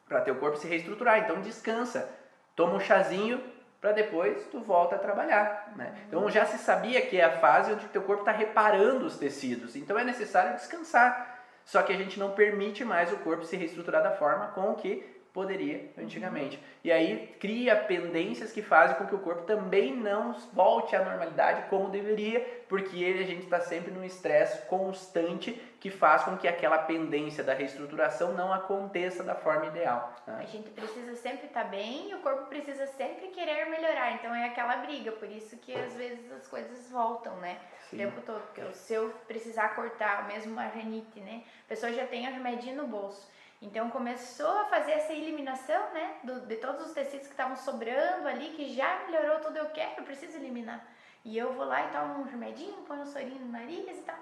para teu corpo se reestruturar. Então, descansa. Toma um chazinho para depois tu volta a trabalhar. Né? Então já se sabia que é a fase onde o teu corpo está reparando os tecidos. Então é necessário descansar. Só que a gente não permite mais o corpo se reestruturar da forma com que poderia antigamente. E aí cria pendências que fazem com que o corpo também não volte à normalidade como deveria, porque a gente está sempre num estresse constante que faz com que aquela pendência da reestruturação não aconteça da forma ideal. Né? A gente precisa sempre estar bem e o corpo precisa sempre querer melhorar, então é aquela briga, por isso que às vezes as coisas voltam, né? Sim. O tempo todo, porque se eu precisar cortar, mesmo uma renite, né? A pessoa já tem a remedinho no bolso. Então começou a fazer essa eliminação, né, de todos os tecidos que estavam sobrando ali, que já melhorou tudo, eu preciso eliminar. E eu vou lá e tomo um remedinho, ponho um sorinho no nariz e tal.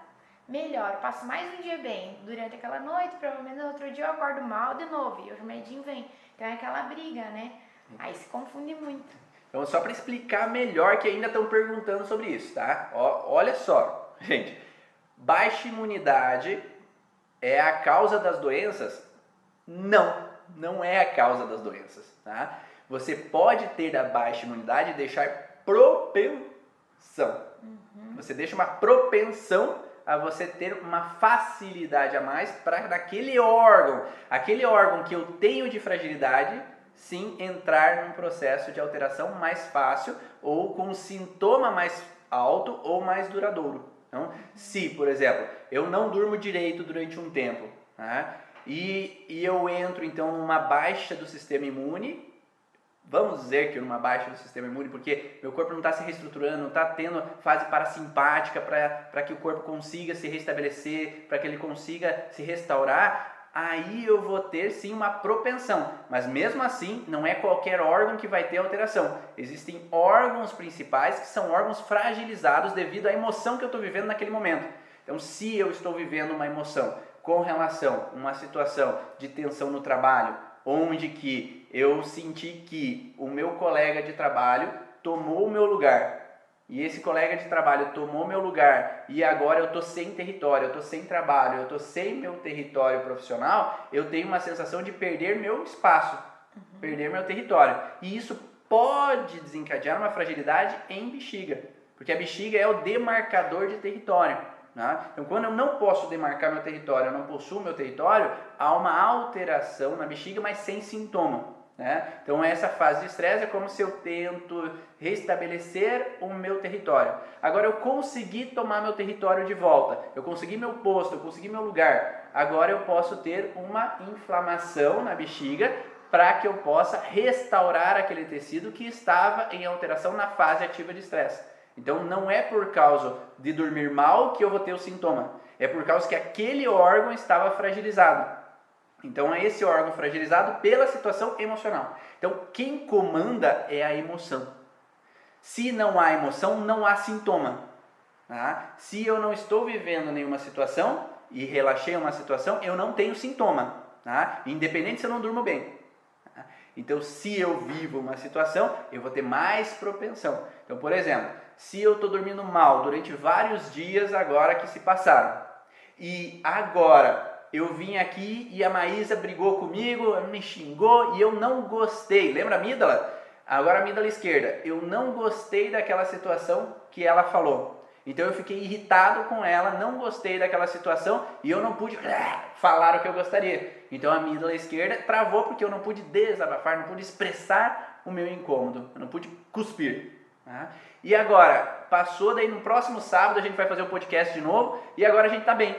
Melhoro, passo mais um dia bem. Durante aquela noite, provavelmente no outro dia eu acordo mal de novo e o remedinho vem. Então é aquela briga, né? Aí se confunde muito. Então só para explicar melhor, que ainda estão perguntando sobre isso, tá? Olha só, gente, baixa imunidade é a causa das doenças? Não é a causa das doenças, tá? Você pode ter a baixa imunidade e deixar propensão. Você deixa uma propensão a você ter uma facilidade a mais para aquele órgão que eu tenho de fragilidade, sim, entrar num processo de alteração mais fácil ou com um sintoma mais alto ou mais duradouro. Então, se, por exemplo, eu não durmo direito durante um tempo, tá? E eu entro então numa baixa do sistema imune, vamos dizer que numa baixa do sistema imune, porque meu corpo não está se reestruturando, não está tendo fase parasimpática para que o corpo consiga se restabelecer, para que ele consiga se restaurar, aí eu vou ter sim uma propensão, mas mesmo assim não é qualquer órgão que vai ter alteração. Existem órgãos principais que são órgãos fragilizados devido à emoção que eu estou vivendo naquele momento. Então, se eu estou vivendo uma emoção com relação a uma situação de tensão no trabalho, onde que eu senti que o meu colega de trabalho tomou o meu lugar, e esse colega de trabalho tomou meu lugar, e agora eu estou sem território, eu estou sem trabalho, eu estou sem meu território profissional, eu tenho uma sensação de perder meu espaço, perder meu território. E isso pode desencadear uma fragilidade em bexiga, porque a bexiga é o demarcador de território. Então, quando eu não posso demarcar meu território, eu não possuo meu território, há uma alteração na bexiga, mas sem sintoma. Né? Então, essa fase de estresse é como se eu tento restabelecer o meu território. Agora, eu consegui tomar meu território de volta, eu consegui meu posto, eu consegui meu lugar. Agora, eu posso ter uma inflamação na bexiga para que eu possa restaurar aquele tecido que estava em alteração na fase ativa de estresse. Então, não é por causa de dormir mal que eu vou ter o sintoma. É por causa que aquele órgão estava fragilizado. Então, é esse órgão fragilizado pela situação emocional. Então, quem comanda é a emoção. Se não há emoção, não há sintoma. Tá? Se eu não estou vivendo nenhuma situação e relaxei uma situação, eu não tenho sintoma. Tá? Independente se eu não durmo bem. Tá? Então, se eu vivo uma situação, eu vou ter mais propensão. Então, por exemplo, se eu estou dormindo mal durante vários dias agora que se passaram, e agora eu vim aqui e a Maísa brigou comigo, me xingou e eu não gostei, lembra a amígdala? Agora a amígdala esquerda, eu não gostei daquela situação que ela falou. Então eu fiquei irritado com ela, não gostei daquela situação e eu não pude falar o que eu gostaria. Então a amígdala esquerda travou porque eu não pude desabafar, não pude expressar o meu incômodo, eu não pude cuspir. Tá? E agora, passou, daí no próximo sábado a gente vai fazer o podcast de novo e agora a gente está bem.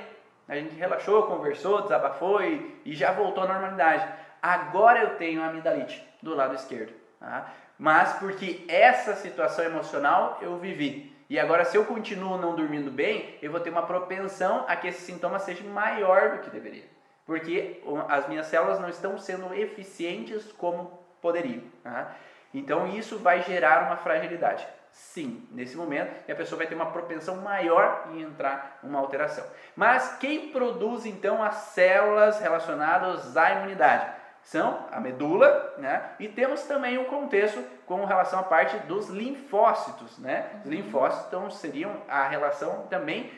A gente relaxou, conversou, desabafou e já voltou à normalidade. Agora eu tenho a amidalite do lado esquerdo. Tá? Mas porque essa situação emocional eu vivi. E agora, se eu continuo não dormindo bem, eu vou ter uma propensão a que esse sintoma seja maior do que deveria. Porque as minhas células não estão sendo eficientes como poderiam. Tá? Então, isso vai gerar uma fragilidade. Sim, nesse momento, a pessoa vai ter uma propensão maior em entrar uma alteração. Mas quem produz, então, as células relacionadas à imunidade? São a medula, né? E temos também um contexto com relação à parte dos linfócitos, né? Os linfócitos então, seriam a relação também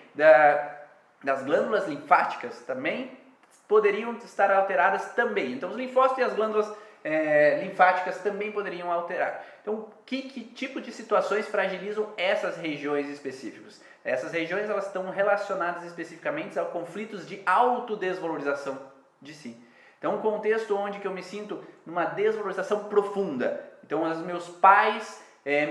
das glândulas linfáticas, também poderiam estar alteradas também. Então, os linfócitos e as glândulas linfáticas também poderiam alterar. Então, que tipo de situações fragilizam essas regiões específicas? Essas regiões elas estão relacionadas especificamente a conflitos de autodesvalorização de si. Então, um contexto onde que eu me sinto numa desvalorização profunda. Então, os meus pais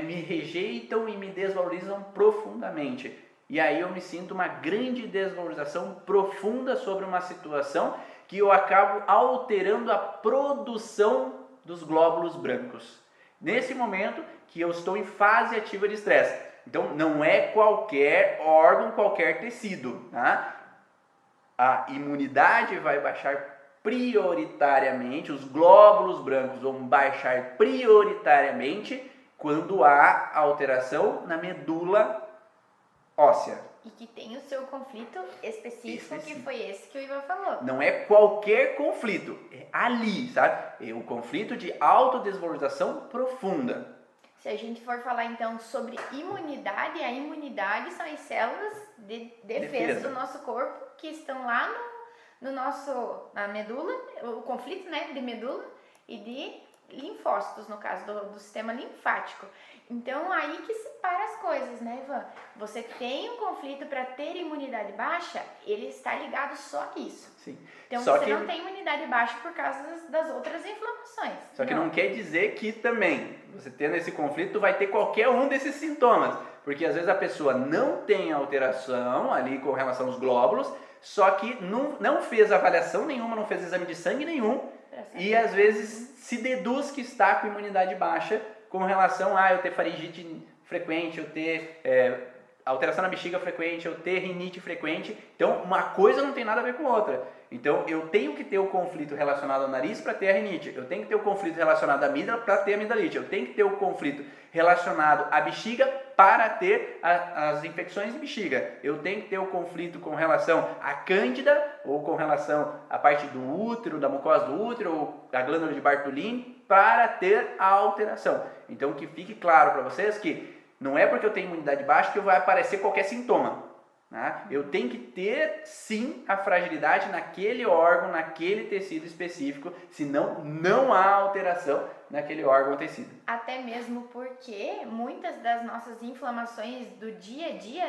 me rejeitam e me desvalorizam profundamente. E aí eu me sinto uma grande desvalorização profunda sobre uma situação que eu acabo alterando a produção dos glóbulos brancos. Nesse momento que eu estou em fase ativa de estresse. Então, não é qualquer órgão, qualquer tecido. Tá? A imunidade vai baixar prioritariamente, os glóbulos brancos vão baixar prioritariamente quando há alteração na medula óssea. E que tem o seu conflito específico, que foi esse que o Ivan falou. Não é qualquer conflito, é ali, sabe? É um conflito de autodesvalorização profunda. Se a gente for falar então sobre imunidade, a imunidade são as células de defesa do nosso corpo que estão lá na medula, o conflito, né, de medula e de linfócitos, no caso do sistema linfático. Então, aí que separa as coisas, né, Ivan? Você tem um conflito para ter imunidade baixa, ele está ligado só a isso. Sim. Então, você não tem imunidade baixa por causa das outras inflamações. Só que não quer dizer que também, você tendo esse conflito, vai ter qualquer um desses sintomas. Porque às vezes a pessoa não tem alteração ali com relação aos glóbulos, só que não fez avaliação nenhuma, não fez exame de sangue nenhum e às vezes se deduz que está com imunidade baixa com relação a eu ter faringite frequente, eu ter alteração na bexiga frequente, eu ter rinite frequente. Então, uma coisa não tem nada a ver com outra. Então, eu tenho que ter o conflito relacionado ao nariz para ter a rinite. Eu tenho que ter o conflito relacionado à amígdala para ter a amidalite. Eu tenho que ter o conflito relacionado à bexiga para ter as infecções de bexiga. Eu tenho que ter o conflito com relação à cândida ou com relação à parte do útero, da mucosa do útero ou da glândula de Bartolini para ter a alteração. Então, que fique claro para vocês que não é porque eu tenho imunidade baixa que vai aparecer qualquer sintoma. Né? Eu tenho que ter, sim, a fragilidade naquele órgão, naquele tecido específico, senão não há alteração naquele órgão ou tecido. Até mesmo porque muitas das nossas inflamações do dia a dia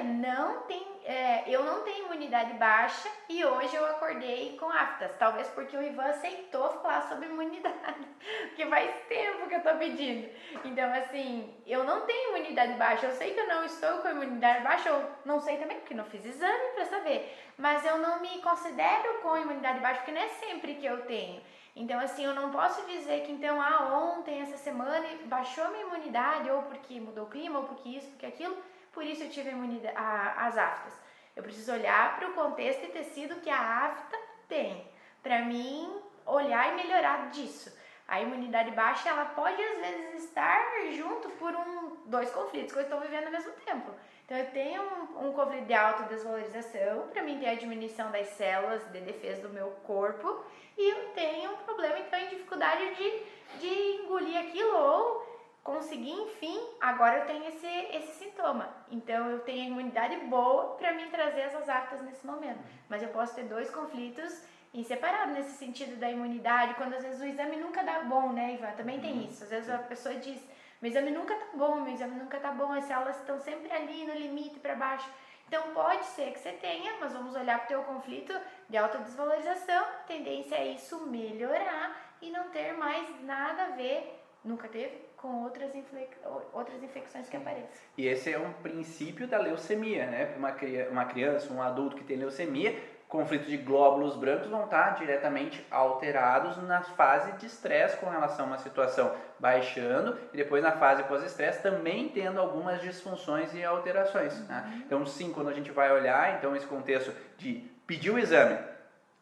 eu não tenho imunidade baixa e hoje eu acordei com aftas. Talvez porque o Ivan aceitou falar sobre imunidade, porque faz tempo que eu tô pedindo. Então, assim, eu não tenho imunidade baixa, eu sei que eu não estou com imunidade baixa, eu não sei também porque não fiz exame para saber, mas eu não me considero com imunidade baixa porque não é sempre que eu tenho. Então, assim, eu não posso dizer que então, ontem, essa semana, baixou minha imunidade, ou porque mudou o clima, ou porque isso, porque aquilo, por isso eu tive as aftas. Eu preciso olhar para o contexto e tecido que a afta tem, para mim olhar e melhorar disso. A imunidade baixa, ela pode às vezes estar junto por dois conflitos que eu estou vivendo ao mesmo tempo. Então, eu tenho um conflito de autodesvalorização, para mim ter a diminuição das células de defesa do meu corpo, e eu tenho um problema, então, em dificuldade de engolir aquilo ou conseguir, enfim, agora eu tenho esse sintoma. Então, eu tenho a imunidade boa para mim trazer essas aftas nesse momento. Mas eu posso ter dois conflitos em separado nesse sentido da imunidade, quando às vezes o exame nunca dá bom, né, Ivan? Também tem isso. Às vezes a pessoa diz, meu exame nunca tá bom, as células estão sempre ali no limite para baixo. Então pode ser que você tenha, mas vamos olhar para o teu conflito de autodesvalorização, a tendência é isso melhorar e não ter mais nada a ver, nunca teve, com outras infecções que apareçam. E esse é um princípio da leucemia, né? Uma criança, um adulto que tem leucemia, conflitos de glóbulos brancos vão estar diretamente alterados na fase de estresse com relação a uma situação baixando e depois na fase pós-estresse também tendo algumas disfunções e alterações. Né? Então sim, quando a gente vai olhar, então esse contexto de pedir o exame,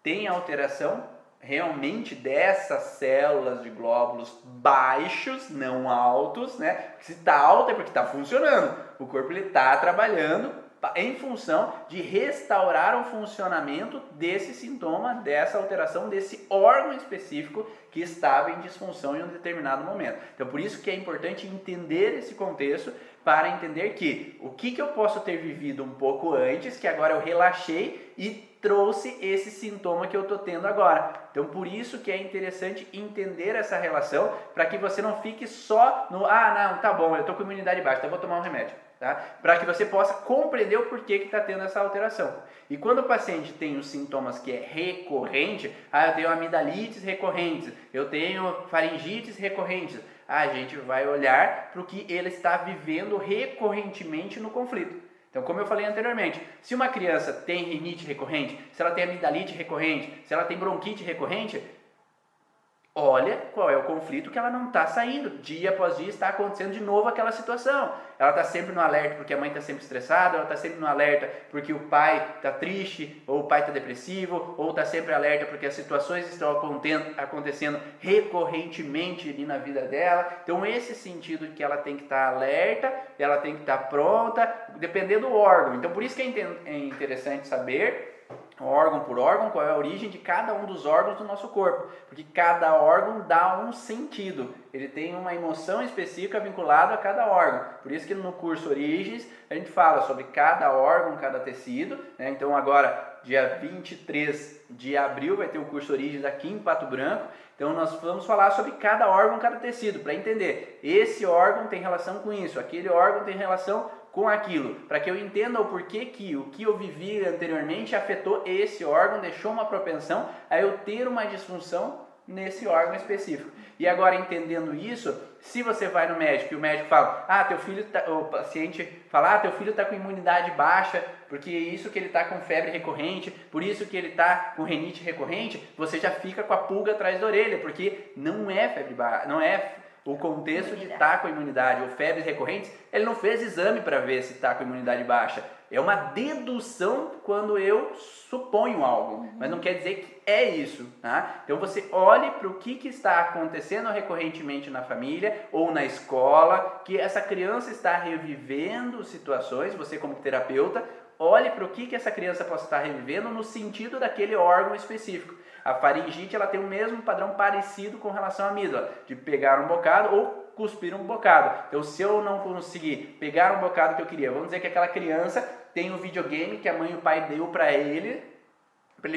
tem alteração realmente dessas células de glóbulos baixos, não altos, né? Porque se está alto é porque está funcionando, o corpo está trabalhando em função de restaurar o funcionamento desse sintoma, dessa alteração, desse órgão específico que estava em disfunção em um determinado momento. Então, por isso que é importante entender esse contexto para entender que o que eu posso ter vivido um pouco antes, que agora eu relaxei e trouxe esse sintoma que eu estou tendo agora. Então, por isso que é interessante entender essa relação, para que você não fique só no, não, tá bom, eu estou com imunidade baixa, então eu vou tomar um remédio. Tá? Para que você possa compreender o porquê que está tendo essa alteração. E quando o paciente tem os sintomas que é recorrente, eu tenho amidalites recorrentes, eu tenho faringites recorrentes, a gente vai olhar para o que ele está vivendo recorrentemente no conflito. Então, como eu falei anteriormente, se uma criança tem rinite recorrente, se ela tem amidalite recorrente, se ela tem bronquite recorrente, olha qual é o conflito que ela não está saindo. Dia após dia está acontecendo de novo aquela situação. Ela está sempre no alerta porque a mãe está sempre estressada, ela está sempre no alerta porque o pai está triste, ou o pai está depressivo, ou está sempre alerta porque as situações estão acontecendo recorrentemente ali na vida dela. Então esse sentido de que ela tem que estar alerta, ela tem que estar pronta, dependendo do órgão. Então por isso que é interessante saber órgão por órgão, qual é a origem de cada um dos órgãos do nosso corpo, porque cada órgão dá um sentido, ele tem uma emoção específica vinculada a cada órgão. Por isso que no curso Origens a gente fala sobre cada órgão, cada tecido, né? Então agora, dia 23 de abril, vai ter o curso Origens aqui em Pato Branco. Então nós vamos falar sobre cada órgão, cada tecido, para entender, esse órgão tem relação com isso, aquele órgão tem relação com aquilo, para que eu entenda o porquê que o que eu vivi anteriormente afetou esse órgão, deixou uma propensão a eu ter uma disfunção nesse órgão específico. E agora, entendendo isso, se você vai no médico e o médico fala, o paciente fala, teu filho está com imunidade baixa, porque isso que ele está com febre recorrente, por isso que ele está com renite recorrente, você já fica com a pulga atrás da orelha, porque não é febre baixa, não é o contexto de estar com imunidade ou febres recorrentes, ele não fez exame para ver se está com imunidade baixa. É uma dedução quando eu suponho algo, mas não quer dizer que é isso. Tá? Então você olhe para o que está acontecendo recorrentemente na família ou na escola, que essa criança está revivendo situações, você como terapeuta, olhe para o que essa criança possa estar revivendo no sentido daquele órgão específico. A faringite ela tem o mesmo padrão parecido com relação à amígdala, de pegar um bocado ou cuspir um bocado. Então, se eu não conseguir pegar um bocado que eu queria, vamos dizer que aquela criança tem um videogame que a mãe e o pai deu para ele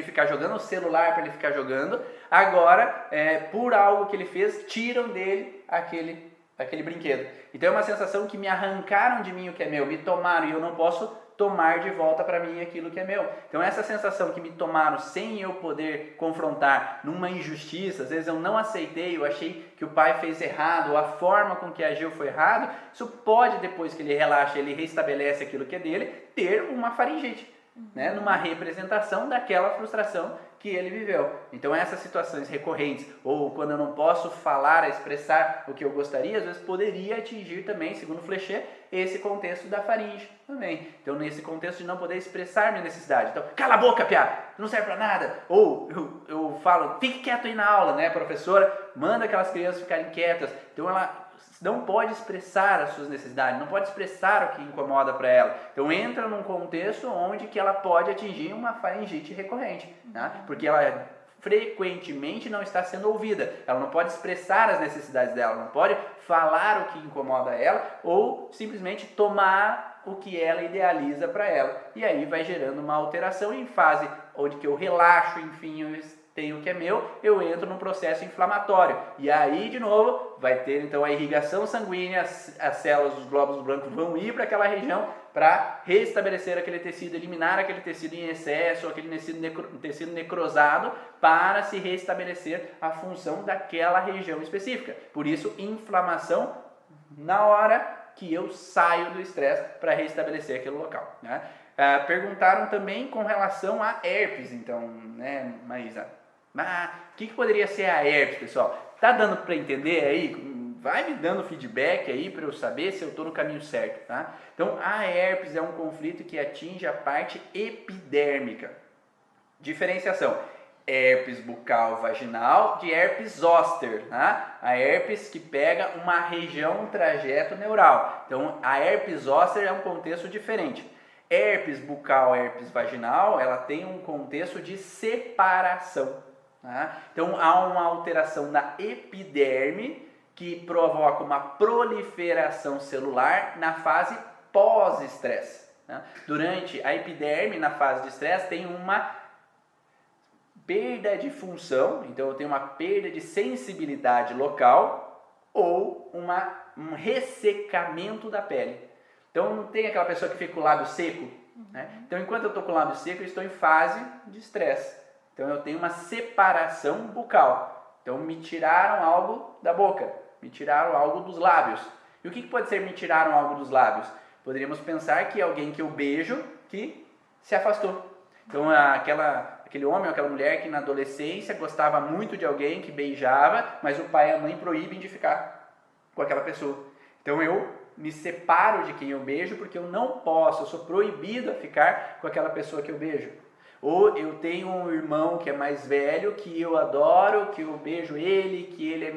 ficar jogando, o celular para ele ficar jogando. Agora, por algo que ele fez, tiram dele aquele brinquedo. Então, é uma sensação que me arrancaram de mim o que é meu, me tomaram e eu não posso tomar de volta para mim aquilo que é meu. Então essa sensação que me tomaram sem eu poder confrontar numa injustiça, às vezes eu não aceitei, eu achei que o pai fez errado, ou a forma com que agiu foi errado, isso pode, depois que ele relaxa, ele restabelece aquilo que é dele, ter uma faringite, né? Numa representação daquela frustração que ele viveu. Então essas situações recorrentes, ou quando eu não posso falar, expressar o que eu gostaria, às vezes poderia atingir também, segundo Flecher, esse contexto da faringe também. Então nesse contexto de não poder expressar minha necessidade. Então, cala a boca, piá, não serve pra nada. Ou eu falo, fique quieto aí na aula, né, professora? Manda aquelas crianças ficarem quietas. Então ela não pode expressar as suas necessidades, não pode expressar o que incomoda para ela. Então entra num contexto onde que ela pode atingir uma faringite recorrente, né? Porque ela frequentemente não está sendo ouvida, ela não pode expressar as necessidades dela, não pode falar o que incomoda ela ou simplesmente tomar o que ela idealiza para ela. E aí vai gerando uma alteração em fase onde que eu relaxo, enfim, eu tenho o que é meu, eu entro num processo inflamatório. E aí, de novo, vai ter então a irrigação sanguínea, as células dos glóbulos brancos vão ir para aquela região para restabelecer aquele tecido, eliminar aquele tecido em excesso, aquele tecido necrosado, para se restabelecer a função daquela região específica. Por isso, inflamação na hora que eu saio do estresse para restabelecer aquele local, né? Perguntaram também com relação a herpes, então, né, Maísa? O que poderia ser a herpes, pessoal? Tá dando para entender aí? Vai me dando feedback aí para eu saber se eu estou no caminho certo, tá? Então, a herpes é um conflito que atinge a parte epidérmica. Diferenciação: herpes bucal vaginal de herpes zoster, tá? A herpes que pega uma região, um trajeto neural. Então, a herpes zoster é um contexto diferente. Herpes bucal, herpes vaginal, ela tem um contexto de separação, tá? Então, há uma alteração na epiderme que provoca uma proliferação celular na fase pós-estresse, tá? Durante a epiderme, na fase de estresse, tem uma perda de função, então eu tenho uma perda de sensibilidade local ou um ressecamento da pele. Então não tem aquela pessoa que fica com o lábio seco, né? Então enquanto eu estou com o lábio seco, eu estou em fase de estresse. Então eu tenho uma separação bucal. Então me tiraram algo da boca, me tiraram algo dos lábios. E o que pode ser me tiraram algo dos lábios? Poderíamos pensar que é alguém que eu beijo que se afastou. Então aquele homem ou aquela mulher que na adolescência gostava muito de alguém que beijava, mas o pai e a mãe proíbem de ficar com aquela pessoa. Então eu me separo de quem eu beijo porque eu não posso, eu sou proibido a ficar com aquela pessoa que eu beijo. Ou eu tenho um irmão que é mais velho, que eu adoro, que eu beijo ele, que ele é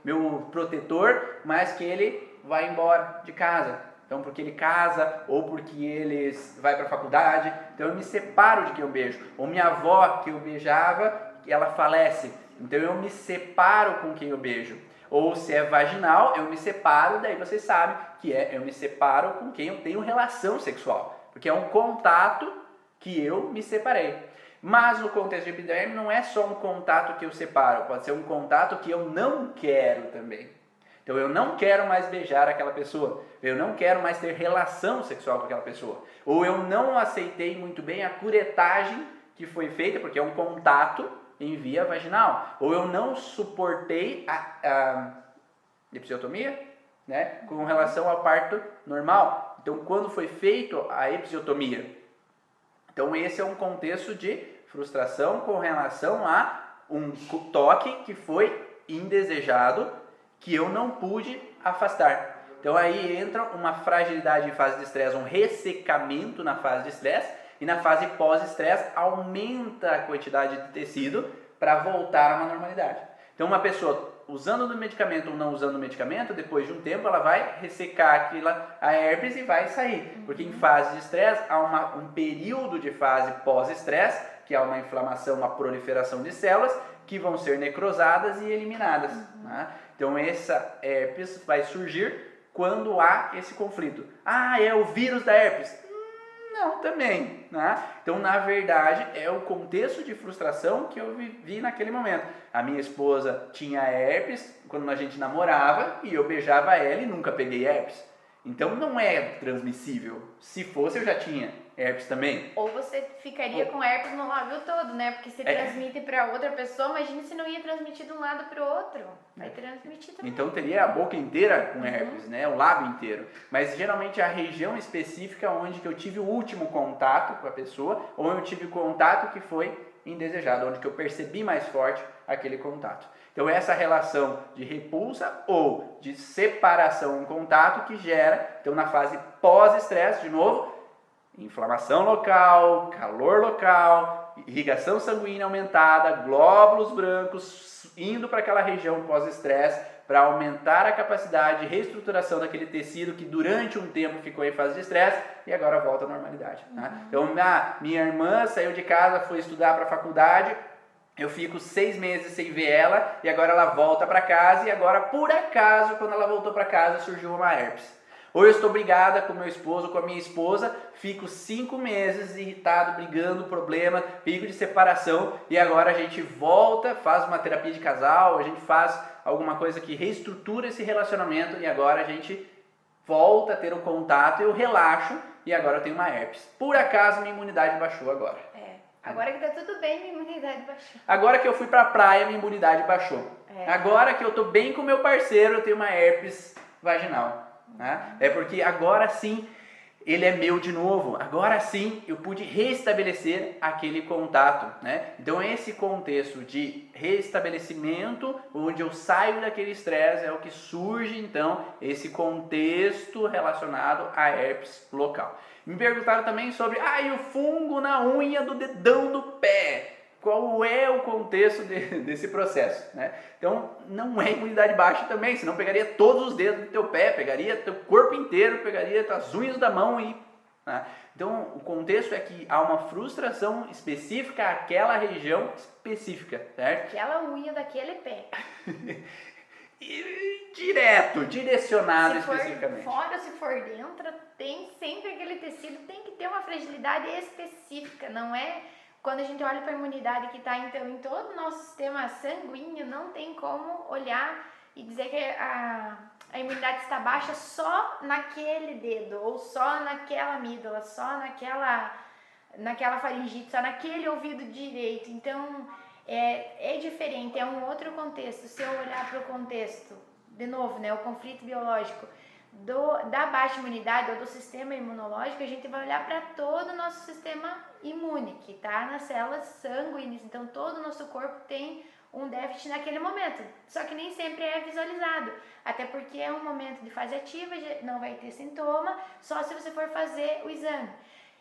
meu protetor, mas que ele vai embora de casa. Então, porque ele casa ou porque ele vai para a faculdade, então eu me separo de quem eu beijo. Ou minha avó que eu beijava, ela falece, então eu me separo com quem eu beijo. Ou se é vaginal, eu me separo, daí vocês sabem que eu me separo com quem eu tenho relação sexual, porque é um contato que eu me separei. Mas no contexto de epiderme não é só um contato que eu separo, pode ser um contato que eu não quero também. Então eu não quero mais beijar aquela pessoa, eu não quero mais ter relação sexual com aquela pessoa. Ou eu não aceitei muito bem a curetagem que foi feita, porque é um contato em via vaginal. Ou eu não suportei a episiotomia, né, com relação ao parto normal. Então quando foi feito a episiotomia? Então esse é um contexto de frustração com relação a um toque que foi indesejado, que eu não pude afastar. Então aí entra uma fragilidade em fase de estresse, um ressecamento na fase de estresse, e na fase pós-estresse aumenta a quantidade de tecido para voltar a uma normalidade. Então uma pessoa usando o medicamento ou não usando o medicamento, depois de um tempo ela vai ressecar a herpes e vai sair. Porque em fase de estresse há um período de fase pós-estresse, que há uma inflamação, uma proliferação de células que vão ser necrosadas e eliminadas. Né? Então essa herpes vai surgir quando há esse conflito. É o vírus da herpes? Não, também. Né? Então, na verdade, é o contexto de frustração que eu vivi naquele momento. A minha esposa tinha herpes quando a gente namorava e eu beijava ela e nunca peguei herpes. Então, não é transmissível. Se fosse, eu já tinha herpes também. Ou você ficaria com herpes no lábio todo, né? Porque se transmite para outra pessoa, imagina se não ia transmitir de um lado para o outro. Vai transmitir também. Então teria a boca inteira com herpes, né? O lábio inteiro. Mas geralmente a região específica onde que eu tive o último contato com a pessoa, ou eu tive contato que foi indesejado, onde que eu percebi mais forte aquele contato. Então essa relação de repulsa ou de separação em contato que gera, então na fase pós-estresse, de novo, inflamação local, calor local, irrigação sanguínea aumentada, glóbulos brancos indo para aquela região pós-estresse para aumentar a capacidade de reestruturação daquele tecido que durante um tempo ficou em fase de estresse e agora volta à normalidade. Né? Então, minha irmã saiu de casa, foi estudar para a faculdade, eu fico 6 meses sem ver ela e agora ela volta para casa e agora, por acaso, quando ela voltou para casa, surgiu uma herpes. Ou eu estou brigada com meu esposo, com a minha esposa, fico 5 meses irritado, brigando, problema, perigo de separação e agora a gente volta, faz uma terapia de casal, a gente faz alguma coisa que reestrutura esse relacionamento e agora a gente volta a ter o contato, eu relaxo e agora eu tenho uma herpes. Por acaso minha imunidade baixou agora. Agora que tá tudo bem, minha imunidade baixou. Agora que eu fui pra praia, minha imunidade baixou. Agora que eu tô bem com meu parceiro, eu tenho uma herpes vaginal. Tá? É porque agora sim ele é meu de novo, agora sim eu pude restabelecer aquele contato, né? Então esse contexto de restabelecimento, onde eu saio daquele estresse, é o que surge então esse contexto relacionado a herpes local. Me perguntaram também sobre e o fungo na unha do dedão do pé. Qual é o contexto desse processo, né? Então, não é imunidade baixa também, senão pegaria todos os dedos do teu pé, pegaria teu corpo inteiro, pegaria as unhas da mão e... Né? Então, o contexto é que há uma frustração específica àquela região específica, certo? Aquela unha daquele pé. E direcionado especificamente. Se for fora ou se for dentro, tem sempre aquele tecido, tem que ter uma fragilidade específica, não é... Quando a gente olha para a imunidade que está então em todo o nosso sistema sanguíneo, não tem como olhar e dizer que a imunidade está baixa só naquele dedo, ou só naquela amígdala, só naquela faringite, só naquele ouvido direito. Então, é diferente, é um outro contexto. Se eu olhar para o contexto, de novo, né, o conflito biológico, da baixa imunidade ou do sistema imunológico, a gente vai olhar para todo o nosso sistema imune, que está nas células sanguíneas. Então, todo o nosso corpo tem um déficit naquele momento, só que nem sempre é visualizado, até porque é um momento de fase ativa, não vai ter sintoma, só se você for fazer o exame.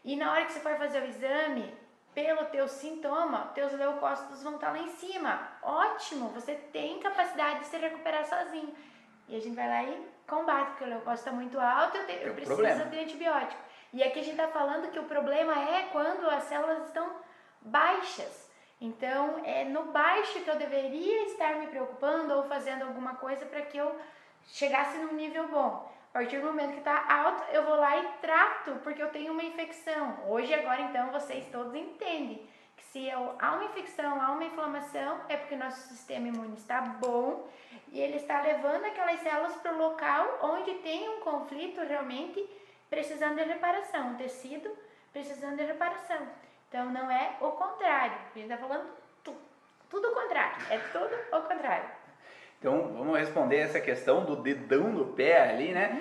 E na hora que você for fazer o exame, pelo teu sintoma, teus leucócitos vão estar lá em cima. Ótimo, você tem capacidade de se recuperar sozinho. E a gente vai lá e combate, porque o leucócito está muito alto, eu preciso de antibiótico. E aqui a gente está falando que o problema é quando as células estão baixas. Então, é no baixo que eu deveria estar me preocupando ou fazendo alguma coisa para que eu chegasse num nível bom. A partir do momento que está alto, eu vou lá e trato, porque eu tenho uma infecção. Hoje, agora, então, vocês todos entendem que se há uma infecção, há uma inflamação, é porque nosso sistema imune está bom e ele está levando aquelas células para o local onde tem um conflito realmente precisando de reparação, um tecido precisando de reparação. Então, não é o contrário. A gente está falando tudo o contrário. É tudo o contrário. Então, vamos responder essa questão do dedão do pé ali, né?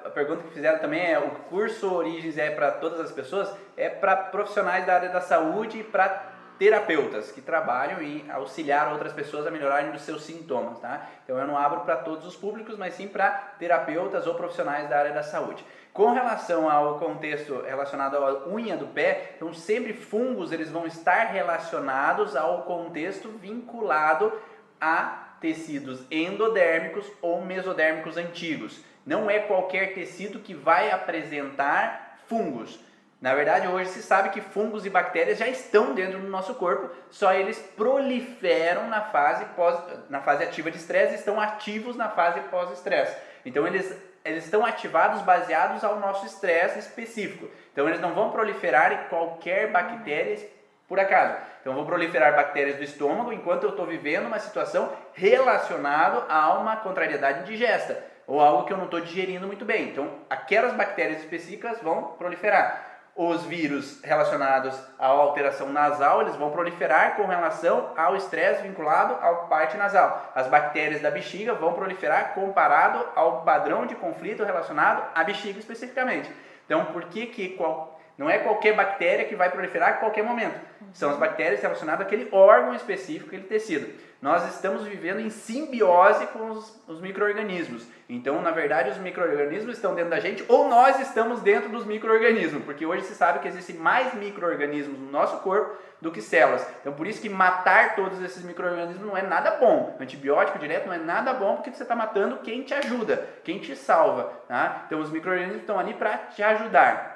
A pergunta que fizeram também é: o curso Origens é para todas as pessoas? É para profissionais da área da saúde e para terapeutas que trabalham em auxiliar outras pessoas a melhorarem os seus sintomas, tá? Então, eu não abro para todos os públicos, mas sim para terapeutas ou profissionais da área da saúde. Com relação ao contexto relacionado à unha do pé, então sempre fungos eles vão estar relacionados ao contexto vinculado a tecidos endodérmicos ou mesodérmicos antigos. Não é qualquer tecido que vai apresentar fungos. Na verdade, hoje se sabe que fungos e bactérias já estão dentro do nosso corpo, só eles proliferam na fase ativa de estresse, estão ativos na fase pós-estresse. Então eles estão ativados baseados ao nosso estresse específico. Então eles não vão proliferar em qualquer bactéria por acaso. Então vão proliferar bactérias do estômago enquanto eu estou vivendo uma situação relacionada a uma contrariedade indigesta ou algo que eu não estou digerindo muito bem. Então aquelas bactérias específicas vão proliferar. Os vírus relacionados à alteração nasal, eles vão proliferar com relação ao estresse vinculado à parte nasal. As bactérias da bexiga vão proliferar comparado ao padrão de conflito relacionado à bexiga especificamente. Então, por que não é qualquer bactéria que vai proliferar a qualquer momento? São as bactérias relacionadas àquele órgão específico, aquele tecido. Nós estamos vivendo em simbiose com os micro-organismos. Então, na verdade, os micro-organismos estão dentro da gente ou nós estamos dentro dos micro-organismos, porque hoje se sabe que existem mais micro-organismos no nosso corpo do que células. Então, por isso que matar todos esses micro-organismos não é nada bom. O antibiótico direto não é nada bom porque você está matando quem te ajuda, quem te salva. Tá? Então, os micro-organismos estão ali para te ajudar.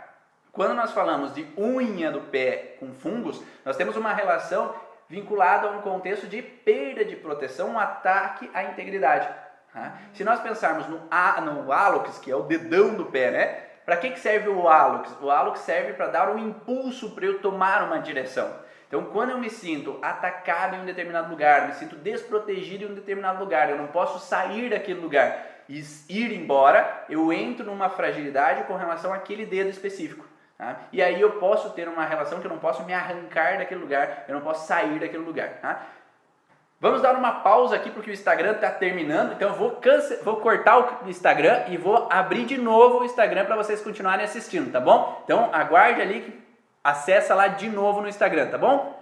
Quando nós falamos de unha do pé com fungos, nós temos uma relação vinculada a um contexto de perda de proteção, um ataque à integridade. Tá? Se nós pensarmos no hálux, que é o dedão do pé, né? Para que serve o hálux? O hálux serve para dar um impulso para eu tomar uma direção. Então, quando eu me sinto atacado em um determinado lugar, me sinto desprotegido em um determinado lugar, eu não posso sair daquele lugar e ir embora, eu entro numa fragilidade com relação àquele dedo específico. Tá? E aí eu posso ter uma relação que eu não posso me arrancar daquele lugar, eu não posso sair daquele lugar. Tá? Vamos dar uma pausa aqui porque o Instagram está terminando, então eu vou cortar o Instagram e vou abrir de novo o Instagram para vocês continuarem assistindo, tá bom? Então aguarde ali que acessa lá de novo no Instagram, tá bom?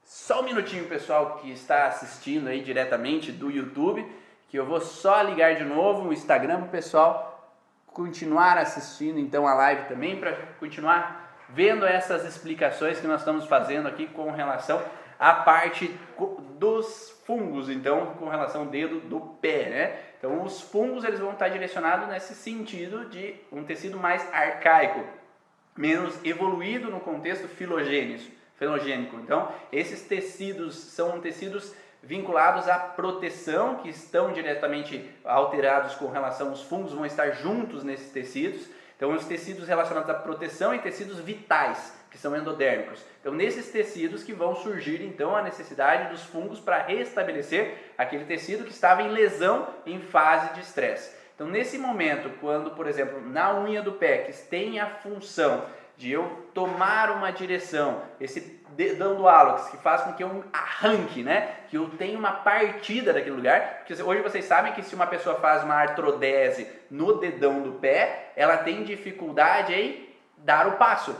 Só um minutinho, pessoal que está assistindo aí diretamente do YouTube, que eu vou só ligar de novo o Instagram para o pessoal continuar assistindo então a live também, para continuar vendo essas explicações que nós estamos fazendo aqui com relação à parte dos fungos, então com relação ao dedo do pé, né? Então os fungos eles vão estar direcionados nesse sentido de um tecido mais arcaico, menos evoluído no contexto filogênico. Então, esses tecidos são tecidos vinculados à proteção, que estão diretamente alterados com relação aos fungos, vão estar juntos nesses tecidos. Então, os tecidos relacionados à proteção e tecidos vitais, que são endodérmicos. Então, nesses tecidos que vão surgir, então, a necessidade dos fungos para restabelecer aquele tecido que estava em lesão em fase de estresse. Então, nesse momento, quando, por exemplo, na unha do pé, que tem a função de eu tomar uma direção, esse dedão do hálux, que faz com que eu arranque, né? Que eu tenha uma partida daquele lugar. Porque hoje vocês sabem que se uma pessoa faz uma artrodese no dedão do pé, ela tem dificuldade em dar o passo,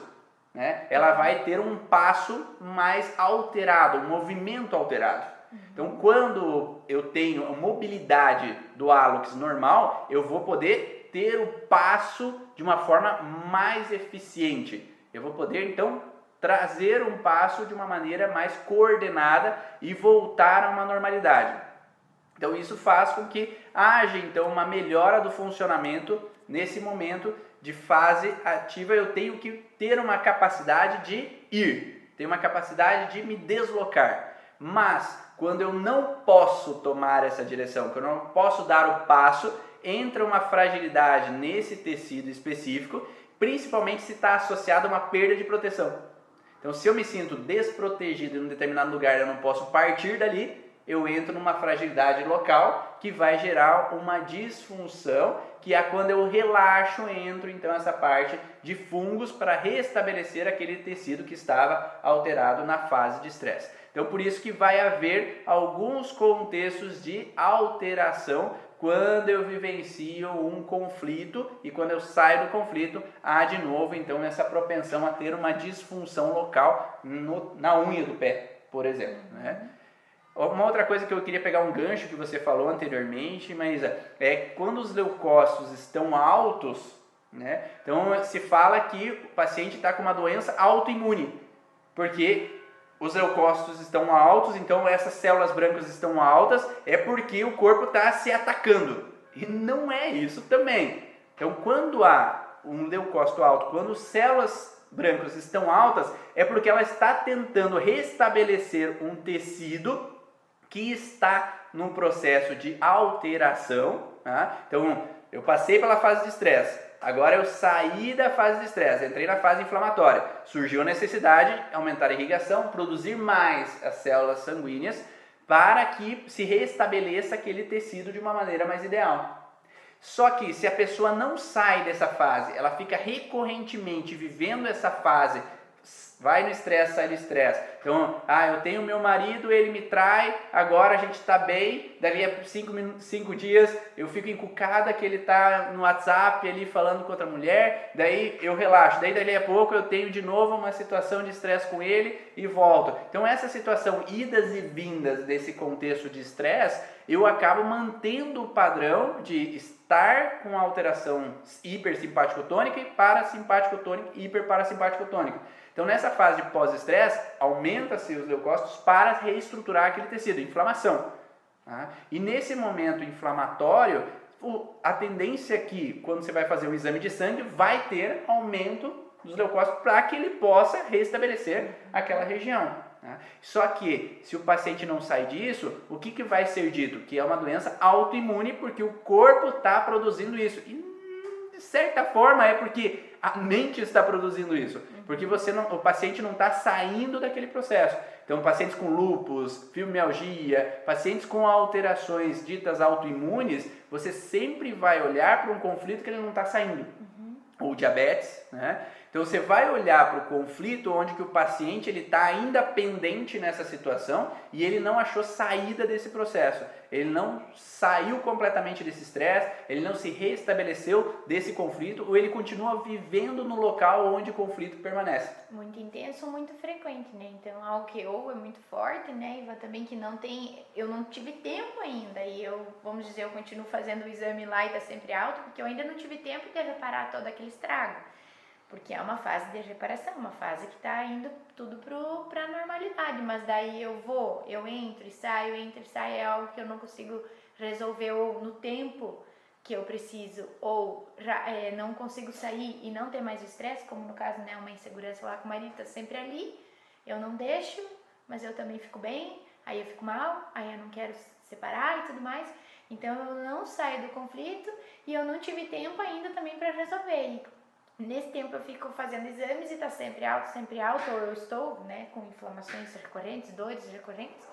né? Ela vai ter um passo mais alterado, um movimento alterado. Então, quando eu tenho a mobilidade do hálux normal, eu vou poder ter o passo de uma forma mais eficiente. Eu vou poder, então, trazer um passo de uma maneira mais coordenada e voltar a uma normalidade. Então, isso faz com que haja, então, uma melhora do funcionamento nesse momento de fase ativa. Eu tenho que ter uma capacidade de ir, tenho uma capacidade de me deslocar. Mas, quando eu não posso tomar essa direção, quando eu não posso dar o passo, entra uma fragilidade nesse tecido específico, principalmente se está associado a uma perda de proteção. Então, se eu me sinto desprotegido em um determinado lugar e eu não posso partir dali, eu entro numa fragilidade local que vai gerar uma disfunção, que é quando eu relaxo, entro então essa parte de fungos para restabelecer aquele tecido que estava alterado na fase de estresse. Então, por isso que vai haver alguns contextos de alteração quando eu vivencio um conflito, e quando eu saio do conflito, há de novo então essa propensão a ter uma disfunção local na unha do pé, por exemplo, né? Uma outra coisa que eu queria pegar um gancho que você falou anteriormente, mas é quando os leucócitos estão altos, né? Então se fala que o paciente está com uma doença autoimune, porque os leucócitos estão altos, então essas células brancas estão altas, é porque o corpo está se atacando. E não é isso também. Então, quando há um leucócito alto, quando células brancas estão altas, é porque ela está tentando restabelecer um tecido que está num processo de alteração. Tá? Então, eu passei pela fase de estresse. Agora eu saí da fase de estresse, entrei na fase inflamatória. Surgiu a necessidade de aumentar a irrigação, produzir mais as células sanguíneas para que se restabeleça aquele tecido de uma maneira mais ideal. Só que se a pessoa não sai dessa fase, ela fica recorrentemente vivendo essa fase, vai no estresse, sai do estresse. Então, eu tenho meu marido, ele me trai, agora a gente está bem, dali a 5 dias eu fico encucada que ele está no WhatsApp ali falando com outra mulher, daí eu relaxo, daí dali a pouco eu tenho de novo uma situação de estresse com ele e volto. Então essa situação, idas e vindas desse contexto de estresse, eu acabo mantendo o padrão de estar com alteração hipersimpático-tônica e parasimpático-tônica e hiperparasimpático-tônica. Então, nessa fase de pós-estresse, aumenta-se os leucócitos para reestruturar aquele tecido, inflamação. Tá? E nesse momento inflamatório, a tendência aqui, quando você vai fazer um exame de sangue, vai ter aumento dos leucócitos para que ele possa restabelecer aquela região. Tá? Só que, se o paciente não sai disso, o que vai ser dito? Que é uma doença autoimune, porque o corpo está produzindo isso. E certa forma é porque a mente está produzindo isso. Porque o paciente não está saindo daquele processo. Então, pacientes com lúpus, fibromialgia, pacientes com alterações ditas autoimunes, você sempre vai olhar para um conflito que ele não está saindo. Ou diabetes, né? Então você vai olhar para o conflito onde que o paciente está ainda pendente nessa situação e ele não achou saída desse processo. Ele não saiu completamente desse estresse, ele não se restabeleceu desse conflito ou ele continua vivendo no local onde o conflito permanece. Muito intenso ou muito frequente, né? Então algo que ou é muito forte, né? E também que não tem, eu não tive tempo ainda e vamos dizer, eu continuo fazendo o exame lá e está sempre alto porque eu ainda não tive tempo de reparar todo aquele estrago. Porque é uma fase de reparação, uma fase que está indo tudo para a normalidade, mas daí eu entro e saio, é algo que eu não consigo resolver ou no tempo que eu preciso, ou não consigo sair e não ter mais estresse, como no caso, né, uma insegurança lá com o marido, tá sempre ali, eu não deixo, mas eu também fico bem, aí eu fico mal, aí eu não quero separar e tudo mais, então eu não saio do conflito e eu não tive tempo ainda também para resolver. Nesse tempo eu fico fazendo exames e tá sempre alto, ou eu estou, né, com inflamações recorrentes, dores recorrentes,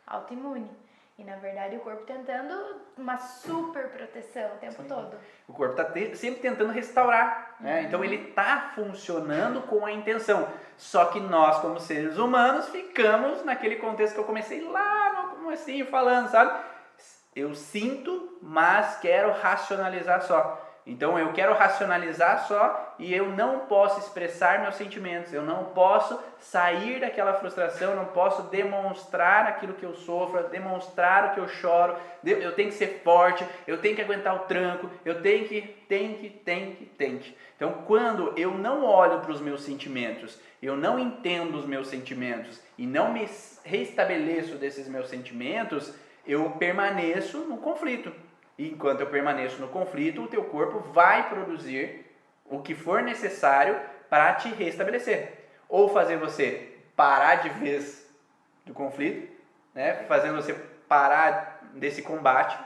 autoimune. E na verdade o corpo tentando uma super proteção o tempo todo. O corpo está sempre tentando restaurar, né? Então ele está funcionando com a intenção. Só que nós, como seres humanos, ficamos naquele contexto que eu comecei lá no comecinho falando, sabe? Eu sinto, mas quero racionalizar só. Então eu quero racionalizar só e eu não posso expressar meus sentimentos, eu não posso sair daquela frustração, eu não posso demonstrar aquilo que eu sofro, demonstrar o que eu choro, eu tenho que ser forte, eu tenho que aguentar o tranco, eu tenho que. Então quando eu não olho para os meus sentimentos, eu não entendo os meus sentimentos e não me restabeleço desses meus sentimentos, eu permaneço no conflito. E enquanto eu permaneço no conflito, o teu corpo vai produzir o que for necessário para te restabelecer. Ou fazer você parar de vez do conflito, né? Fazendo você parar desse combate,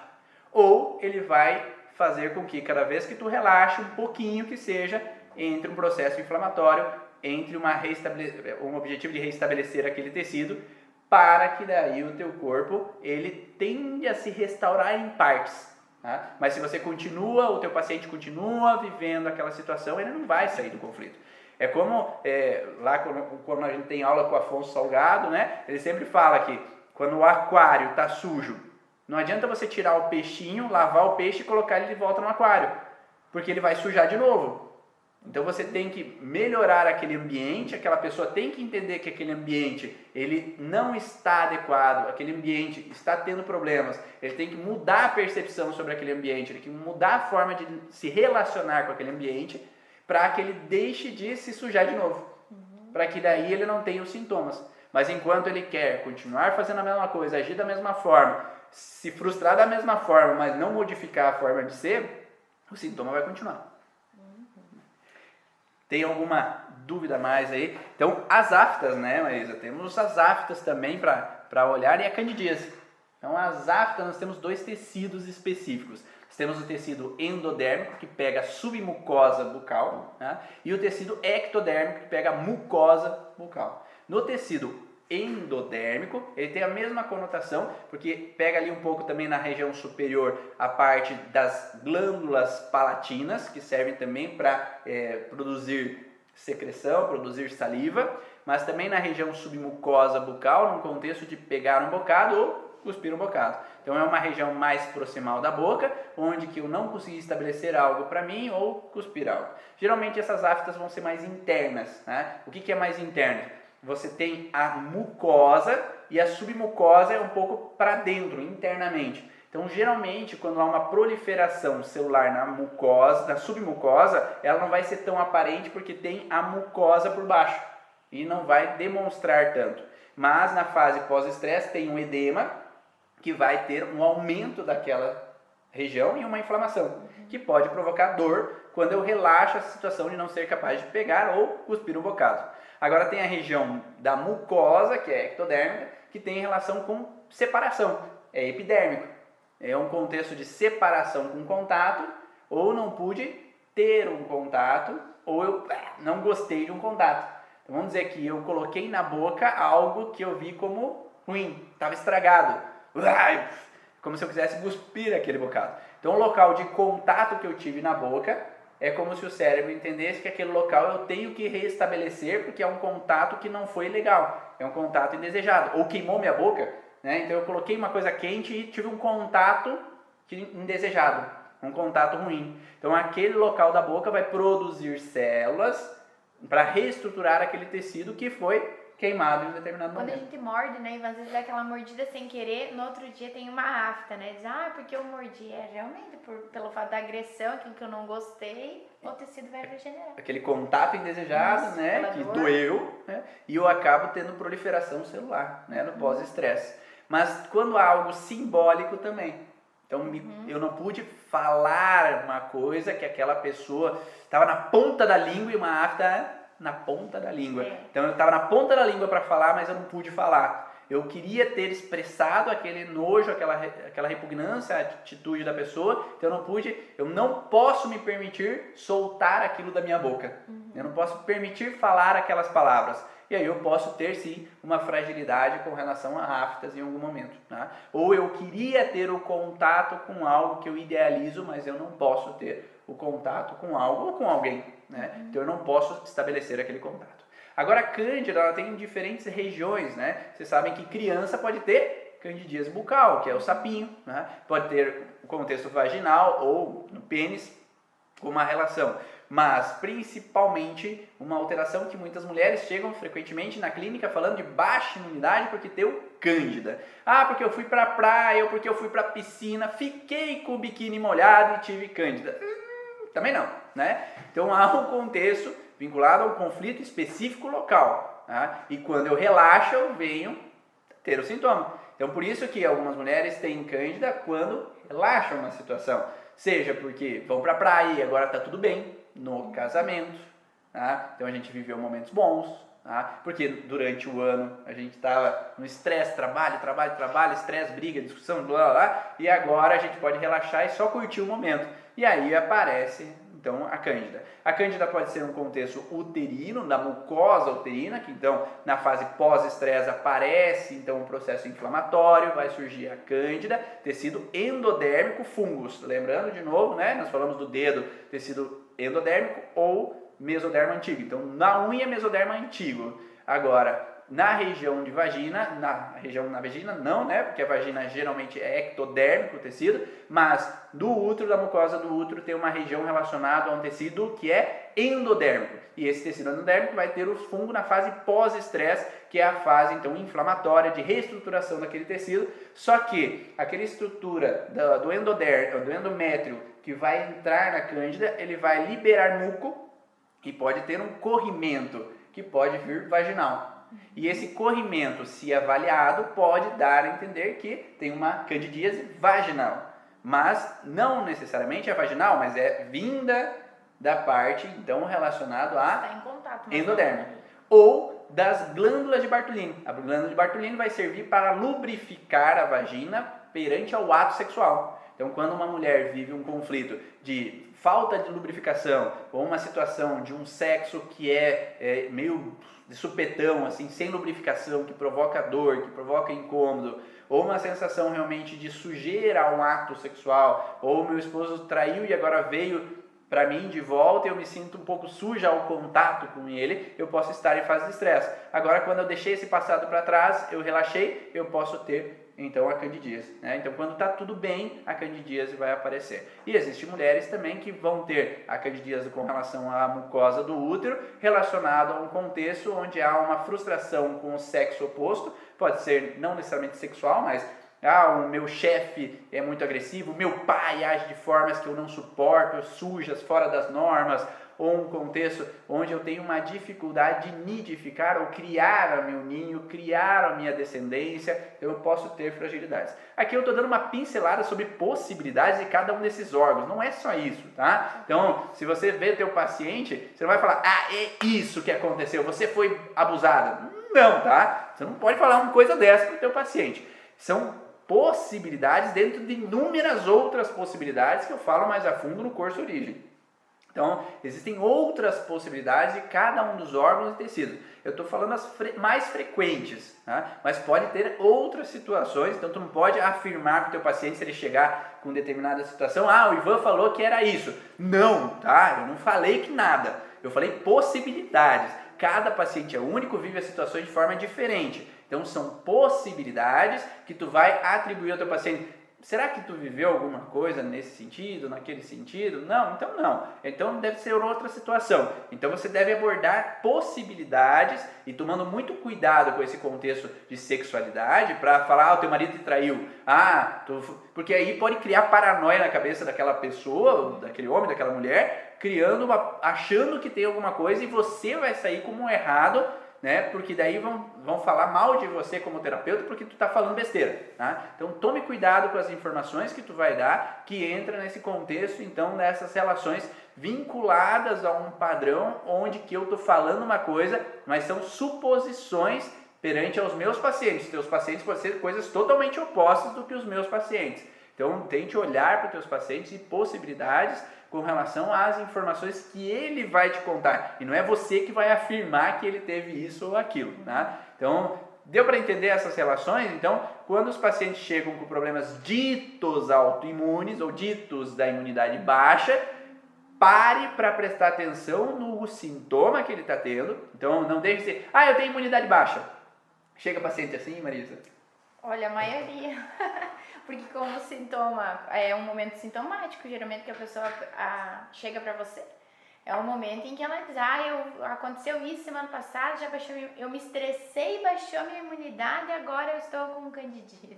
ou ele vai fazer com que cada vez que tu relaxe um pouquinho que seja, entre um processo inflamatório, entre um objetivo de restabelecer aquele tecido, para que daí o teu corpo ele tende a se restaurar em partes. Tá? Mas se você o teu paciente continua vivendo aquela situação, ele não vai sair do conflito. É como lá quando a gente tem aula com o Afonso Salgado, né? Ele sempre fala que quando o aquário está sujo, não adianta você tirar o peixinho, lavar o peixe e colocar ele de volta no aquário, porque ele vai sujar de novo. Então você tem que melhorar aquele ambiente, aquela pessoa tem que entender que aquele ambiente ele não está adequado, aquele ambiente está tendo problemas, ele tem que mudar a percepção sobre aquele ambiente, ele tem que mudar a forma de se relacionar com aquele ambiente para que ele deixe de se sujar de novo, para que daí ele não tenha os sintomas. Mas enquanto ele quer continuar fazendo a mesma coisa, agir da mesma forma, se frustrar da mesma forma, mas não modificar a forma de ser, o sintoma vai continuar. Tem alguma dúvida mais aí? Então, as aftas, né, Marisa? Temos as aftas também para olhar e a candidíase. Então, as aftas, nós temos dois tecidos específicos. Nós temos o tecido endodérmico, que pega a submucosa bucal, né? E o tecido ectodérmico, que pega a mucosa bucal. No tecido endodérmico, ele tem a mesma conotação, porque pega ali um pouco também na região superior a parte das glândulas palatinas, que servem também para produzir secreção, produzir saliva, mas também na região submucosa bucal, no contexto de pegar um bocado ou cuspir um bocado. Então é uma região mais proximal da boca, onde que eu não consegui estabelecer algo para mim ou cuspir algo. Geralmente essas aftas vão ser mais internas, né? O que é mais interno? Você tem a mucosa e a submucosa é um pouco para dentro, internamente. Então, geralmente, quando há uma proliferação celular na mucosa, na submucosa, ela não vai ser tão aparente porque tem a mucosa por baixo e não vai demonstrar tanto. Mas na fase pós-estresse tem um edema que vai ter um aumento daquela região e uma inflamação, que pode provocar dor quando eu relaxo a situação de não ser capaz de pegar ou cuspir um bocado. Agora tem a região da mucosa, que é ectodérmica, que tem relação com separação, é epidérmico. É um contexto de separação com contato, ou não pude ter um contato ou eu não gostei de um contato. Então vamos dizer que eu coloquei na boca algo que eu vi como ruim, estava estragado. Como se eu quisesse cuspir aquele bocado. Então o local de contato que eu tive na boca é como se o cérebro entendesse que aquele local eu tenho que restabelecer porque é um contato que não foi legal, é um contato indesejado, ou queimou minha boca, né? Então eu coloquei uma coisa quente e tive um contato indesejado, um contato ruim. Então aquele local da boca vai produzir células para reestruturar aquele tecido que foi queimado em um determinado Quando momento. a gente morde, né, e às vezes dá aquela mordida sem querer, no outro dia tem uma afta, né? Diz, porque eu mordi. É realmente pelo fato da agressão, aquilo que eu não gostei, o tecido vai regenerar. Aquele contato indesejado, Isso, né, pela que dor. doeu, né, e eu acabo tendo proliferação celular, né, no pós-estresse. Mas quando há algo simbólico também. Então eu não pude falar uma coisa que aquela pessoa estava na ponta da língua e uma afta na ponta da língua. Então eu estava na ponta da língua para falar, mas eu não pude falar. Eu queria ter expressado aquele nojo, aquela repugnância, a atitude da pessoa, então eu não pude, eu não posso me permitir soltar aquilo da minha boca. Eu não posso permitir falar aquelas palavras. E aí eu posso ter sim uma fragilidade com relação a aftas em algum momento. Tá? Ou eu queria ter o contato com algo que eu idealizo, mas eu não posso ter o contato com algo ou com alguém. Né? Então eu não posso estabelecer aquele contato. Agora a cândida ela tem diferentes regiões, né? Vocês sabem que criança pode ter candidíase bucal, que é o sapinho, né? Pode ter o contexto vaginal ou no pênis, uma relação. Mas principalmente uma alteração que muitas mulheres chegam frequentemente na clínica falando de baixa imunidade porque deu cândida. Porque eu fui pra praia ou porque eu fui pra piscina, fiquei com o biquíni molhado e tive cândida. Também não, né? Então há um contexto vinculado a um conflito específico local. Tá? E quando eu relaxo, eu venho ter o sintoma. Então por isso que algumas mulheres têm cândida quando relaxam na situação. Seja porque vão pra praia e agora tá tudo bem no casamento. Tá? Então a gente viveu momentos bons. Tá? Porque durante o ano a gente estava no estresse, trabalho, estresse, briga, discussão, blá blá blá. E agora a gente pode relaxar e só curtir o momento. E aí aparece então a cândida. A cândida pode ser um contexto uterino, da mucosa uterina, que então na fase pós-estresse aparece então um processo inflamatório, vai surgir a cândida, tecido endodérmico, fungos. Lembrando de novo, né? Nós falamos do dedo, tecido endodérmico ou mesoderma antigo. Então na unha mesoderma antigo. Agora na região de vagina, na vagina não, né? Porque a vagina geralmente é ectodérmico o tecido, mas do útero, da mucosa do útero, tem uma região relacionada a um tecido que é endodérmico. E esse tecido endodérmico vai ter o fungo na fase pós-estresse, que é a fase então inflamatória de reestruturação daquele tecido. Só que aquela estrutura do endométrio que vai entrar na cândida, ele vai liberar muco e pode ter um corrimento que pode vir vaginal. E esse corrimento, se avaliado, pode dar a entender que tem uma candidíase vaginal. Mas não necessariamente é vaginal, mas é vinda da parte, então, relacionado a endodérmico. Ou das glândulas de Bartolini. A glândula de Bartolini vai servir para lubrificar a vagina perante ao ato sexual. Então, quando uma mulher vive um conflito de falta de lubrificação ou uma situação de um sexo que é meio de supetão, assim, sem lubrificação, que provoca dor, que provoca incômodo, ou uma sensação realmente de sujeira a um ato sexual, ou meu esposo traiu e agora veio para mim de volta e eu me sinto um pouco suja ao contato com ele, eu posso estar em fase de estresse. Agora, quando eu deixei esse passado para trás, eu relaxei, eu posso ter então a candidíase, né? Então quando está tudo bem, a candidíase vai aparecer. E existem mulheres também que vão ter a candidíase com relação à mucosa do útero, relacionado a um contexto onde há uma frustração com o sexo oposto, pode ser não necessariamente sexual, mas o meu chefe é muito agressivo, o meu pai age de formas que eu não suporto, sujas, fora das normas, ou um contexto onde eu tenho uma dificuldade de nidificar ou criar o meu ninho, criar a minha descendência, eu posso ter fragilidades. Aqui eu estou dando uma pincelada sobre possibilidades de cada um desses órgãos, não é só isso, tá? Então, se você vê teu paciente, você não vai falar, é isso que aconteceu, você foi abusada. Não, tá? Você não pode falar uma coisa dessa para o teu paciente. São possibilidades dentro de inúmeras outras possibilidades que eu falo mais a fundo no curso Origem. Então, existem outras possibilidades de cada um dos órgãos e tecidos. Eu estou falando as mais frequentes, tá? Mas pode ter outras situações, então tu não pode afirmar para o teu paciente se ele chegar com determinada situação, o Ivan falou que era isso. Não, tá? Eu não falei que nada. Eu falei possibilidades. Cada paciente é único, vive as situações de forma diferente. Então, são possibilidades que tu vai atribuir ao teu paciente. Será que tu viveu alguma coisa nesse sentido, naquele sentido? Não, então não. Então deve ser outra situação. Então você deve abordar possibilidades e tomando muito cuidado com esse contexto de sexualidade para falar, o teu marido te traiu. Porque aí pode criar paranoia na cabeça daquela pessoa, daquele homem, daquela mulher, achando que tem alguma coisa e você vai sair como um errado, né? Porque daí vão falar mal de você como terapeuta porque tu está falando besteira, tá? Então tome cuidado com as informações que tu vai dar, que entra nesse contexto então dessas relações vinculadas a um padrão onde que eu estou falando uma coisa, mas são suposições perante aos meus pacientes. Teus pacientes podem ser coisas totalmente opostas do que os meus pacientes. Então tente olhar para os teus pacientes e possibilidades com relação às informações que ele vai te contar. E não é você que vai afirmar que ele teve isso ou aquilo, tá? Então, deu para entender essas relações? Então, quando os pacientes chegam com problemas ditos autoimunes ou ditos da imunidade baixa, pare para prestar atenção no sintoma que ele está tendo. Então, não deixe de dizer, eu tenho imunidade baixa. Chega paciente assim, Marisa? Olha, a maioria. Porque como sintoma, é um momento sintomático, geralmente que a pessoa chega pra você, é um momento em que ela diz, aconteceu isso semana passada, já baixou, eu me estressei, baixou minha imunidade, agora eu estou com candidíase.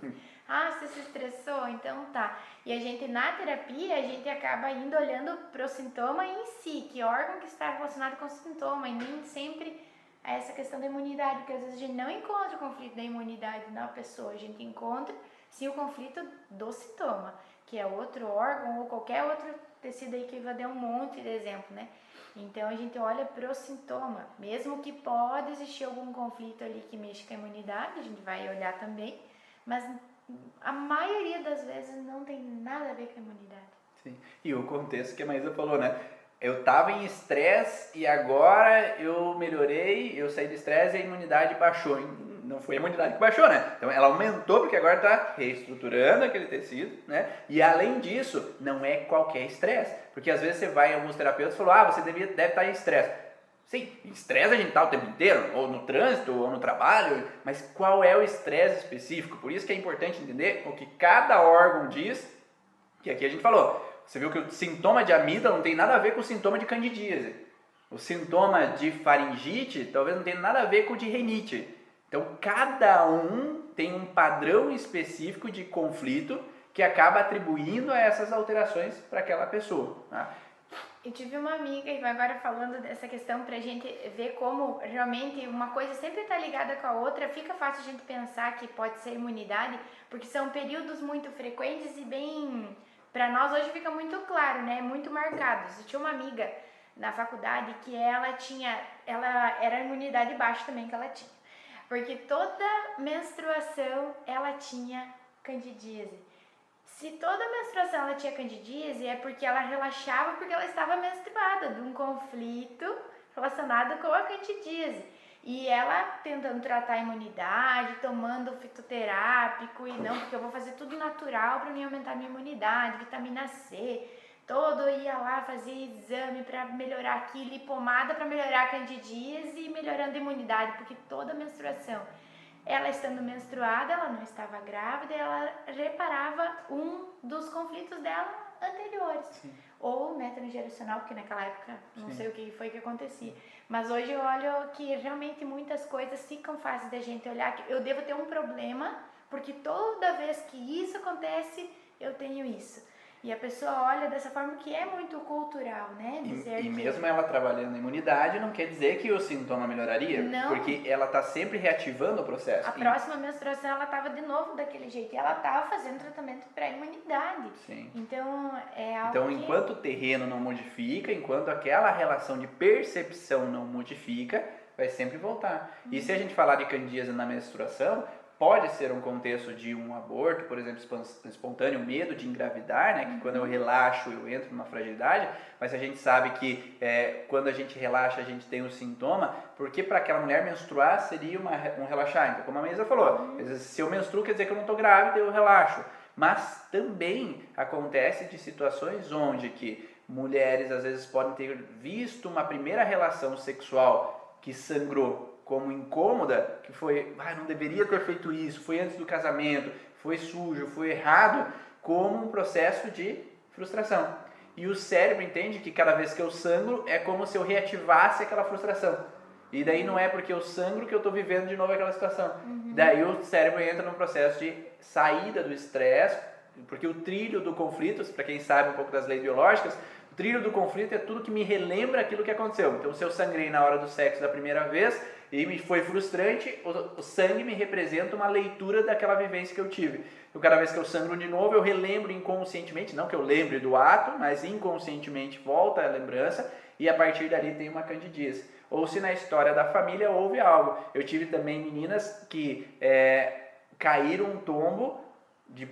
Você se estressou? Então tá. E a gente, na terapia, a gente acaba indo olhando pro sintoma em si, que órgão que está relacionado com o sintoma, e nem sempre essa questão da imunidade, porque às vezes a gente não encontra o conflito da imunidade na pessoa, a gente encontra sim o conflito do sintoma, que é outro órgão ou qualquer outro tecido aí que vai dar um monte de exemplo, né? Então a gente olha pro sintoma, mesmo que pode existir algum conflito ali que mexe com a imunidade, a gente vai olhar também, mas a maioria das vezes não tem nada a ver com a imunidade. Sim, e o contexto que a Maísa falou, né? Eu estava em estresse e agora eu melhorei, eu saí do estresse e a imunidade baixou. Não foi a imunidade que baixou, né? Então ela aumentou porque agora está reestruturando aquele tecido, né? E além disso, não é qualquer estresse. Porque às vezes você vai em alguns terapeutas e falou, você deve estar em estresse. Sim, estresse a gente está o tempo inteiro, ou no trânsito, ou no trabalho, mas qual é o estresse específico? Por isso que é importante entender o que cada órgão diz, que aqui a gente falou. Você viu que o sintoma de amígdala não tem nada a ver com o sintoma de candidíase. O sintoma de faringite talvez não tenha nada a ver com o de rinite. Então, cada um tem um padrão específico de conflito que acaba atribuindo a essas alterações para aquela pessoa. Tá? Eu tive uma amiga, e agora falando dessa questão para a gente ver como realmente uma coisa sempre está ligada com a outra, fica fácil a gente pensar que pode ser imunidade, porque são períodos muito frequentes e bem... Para nós hoje fica muito claro, né? Muito marcados. Eu tinha uma amiga na faculdade que ela era imunidade baixa também que ela tinha. Porque toda menstruação ela tinha candidíase. Se toda menstruação ela tinha candidíase é porque ela relaxava porque ela estava menstruada de um conflito relacionado com a candidíase. E ela tentando tratar a imunidade, tomando fitoterápico, e não, porque eu vou fazer tudo natural para me aumentar minha imunidade, vitamina C, ia lá fazer exame para melhorar aquilo, e pomada para melhorar a candidíase e melhorando a imunidade, porque toda menstruação, ela estando menstruada, ela não estava grávida, ela reparava um dos conflitos dela anteriores. Sim. Ou transgeracional, porque naquela época não sei o que foi que acontecia. Mas hoje eu olho que realmente muitas coisas ficam fáceis da gente olhar, que eu devo ter um problema, porque toda vez que isso acontece, eu tenho isso. E a pessoa olha dessa forma que é muito cultural, né? E mesmo ela trabalhando na imunidade, não quer dizer que o sintoma melhoraria. Não. Porque ela está sempre reativando o processo. A próxima menstruação, ela estava de novo daquele jeito. E ela estava fazendo tratamento para imunidade. Sim. Então, é algo Então, enquanto o terreno não modifica, enquanto aquela relação de percepção não modifica, vai sempre voltar. E se a gente falar de candidíase na menstruação, pode ser um contexto de um aborto, por exemplo, espontâneo, medo de engravidar, né? Que quando eu relaxo eu entro numa fragilidade, mas a gente sabe que quando a gente relaxa a gente tem um sintoma, porque para aquela mulher menstruar seria um relaxar. Então, como a Maísa falou, às vezes, se eu menstruo quer dizer que eu não estou grávida, eu relaxo. Mas também acontece de situações onde que mulheres às vezes podem ter visto uma primeira relação sexual que sangrou como incômoda, que foi, não deveria ter feito isso, foi antes do casamento, foi sujo, foi errado, como um processo de frustração. E o cérebro entende que cada vez que eu sangro é como se eu reativasse aquela frustração. E daí não é porque eu sangro que eu estou vivendo de novo aquela situação. Daí o cérebro entra num processo de saída do estresse, porque o trilho do conflito, para quem sabe um pouco das leis biológicas, o trilho do conflito é tudo que me relembra aquilo que aconteceu. Então, se eu sangrei na hora do sexo da primeira vez e me foi frustrante, o sangue me representa uma leitura daquela vivência que eu tive. Então, cada vez que eu sangro de novo, eu relembro inconscientemente, não que eu lembre do ato, mas inconscientemente volta a lembrança e a partir dali tem uma candidíase. Ou se na história da família houve algo. Eu tive também meninas que caíram um tombo de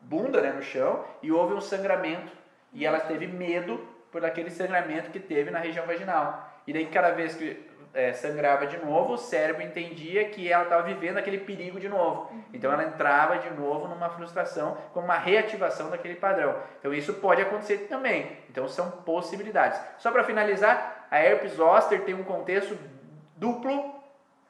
bunda, né, no chão e houve um sangramento e ela teve medo por aquele sangramento que teve na região vaginal. E daí cada vez que sangrava de novo, o cérebro entendia que ela estava vivendo aquele perigo de novo. Então ela entrava de novo numa frustração, como uma reativação daquele padrão. Então isso pode acontecer também. Então são possibilidades. Só para finalizar, a herpes zoster tem um contexto duplo,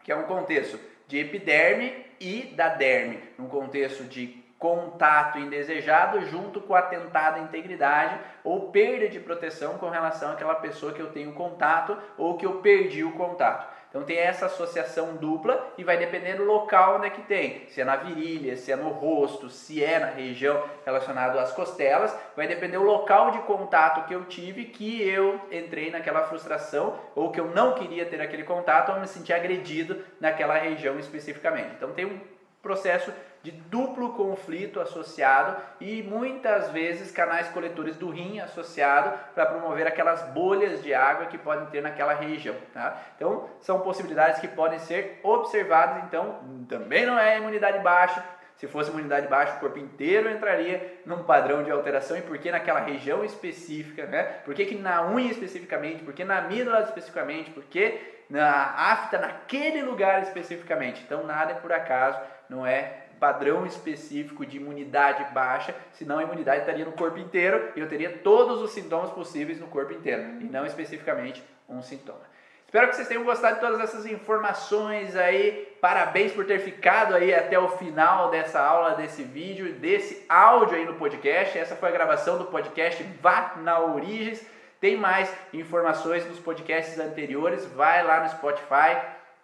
que é um contexto de epiderme e da derme, num contexto de contato indesejado junto com atentado à integridade ou perda de proteção com relação àquela pessoa que eu tenho contato ou que eu perdi o contato. Então tem essa associação dupla e vai depender do local onde é que tem. Se é na virilha, se é no rosto, se é na região relacionada às costelas, vai depender do local de contato que eu tive que eu entrei naquela frustração ou que eu não queria ter aquele contato ou me senti agredido naquela região especificamente. Então tem um processo de duplo conflito associado e muitas vezes canais coletores do rim associado para promover aquelas bolhas de água que podem ter naquela região, tá? Então são possibilidades que podem ser observadas. Então também não é imunidade baixa. Se fosse imunidade baixa, o corpo inteiro entraria num padrão de alteração. E por que naquela região específica, né? Por que na unha especificamente? Por que na amígdala especificamente? Por que na afta naquele lugar especificamente? Então nada é por acaso, não é padrão específico de imunidade baixa, senão a imunidade estaria no corpo inteiro e eu teria todos os sintomas possíveis no corpo inteiro, e não especificamente um sintoma. Espero que vocês tenham gostado de todas essas informações aí, parabéns por ter ficado aí até o final dessa aula, desse vídeo, desse áudio aí no podcast. Essa foi a gravação do podcast Vá na Origens. Tem mais informações nos podcasts anteriores, vai lá no Spotify,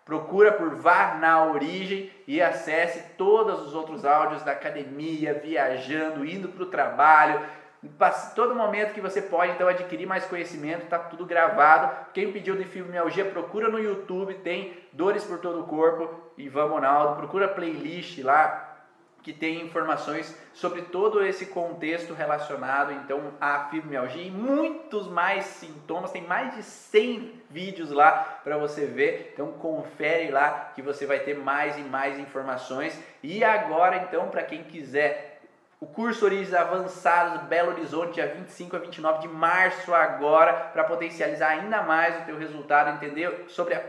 procura por Vá na Origem e acesse todos os outros áudios da academia, viajando, indo para o trabalho. Todo momento que você pode então adquirir mais conhecimento, está tudo gravado. Quem pediu de fibromialgia, procura no YouTube, tem Dores por Todo o Corpo, Ivan Bonaldo, procura a playlist lá, que tem informações sobre todo esse contexto relacionado então à fibromialgia e muitos mais sintomas. Tem mais de 100 vídeos lá para você ver, então confere lá que você vai ter mais e mais informações. E agora então, para quem quiser, o curso Origens Avançados Belo Horizonte, dia 25 a 29 de março agora, para potencializar ainda mais o teu resultado, entender sobre a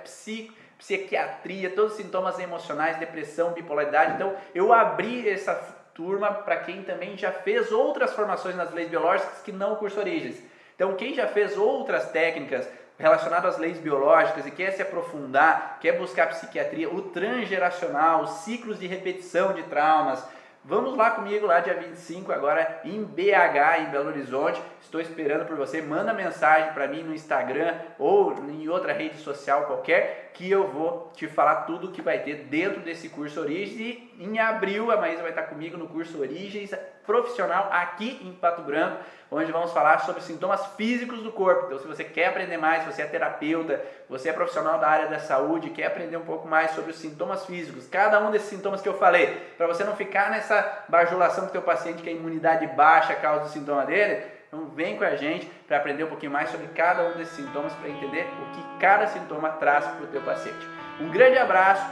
psiquiatria, todos os sintomas emocionais, depressão, bipolaridade. Então eu abri essa turma para quem também já fez outras formações nas leis biológicas que não o curso Origens. Então quem já fez outras técnicas relacionadas às leis biológicas e quer se aprofundar, quer buscar psiquiatria, o transgeracional, os ciclos de repetição de traumas, vamos lá comigo, lá dia 25, agora em BH, em Belo Horizonte. Estou esperando por você. Manda mensagem para mim no Instagram ou em outra rede social qualquer, que eu vou te falar tudo que vai ter dentro desse curso Origens. E em abril a Maísa vai estar comigo no curso Origens Profissional aqui em Pato Branco, onde vamos falar sobre sintomas físicos do corpo. Então, se você quer aprender mais, você é terapeuta, você é profissional da área da saúde, quer aprender um pouco mais sobre os sintomas físicos, cada um desses sintomas que eu falei, para você não ficar nessa bajulação com o teu paciente que a imunidade baixa causa o sintoma dele, então vem com a gente para aprender um pouquinho mais sobre cada um desses sintomas, para entender o que cada sintoma traz para o teu paciente. Um grande abraço,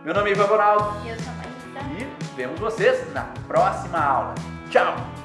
Meu nome é Ivan Ronaldo E eu sou a Maísa. e vemos vocês na próxima aula. Tchau!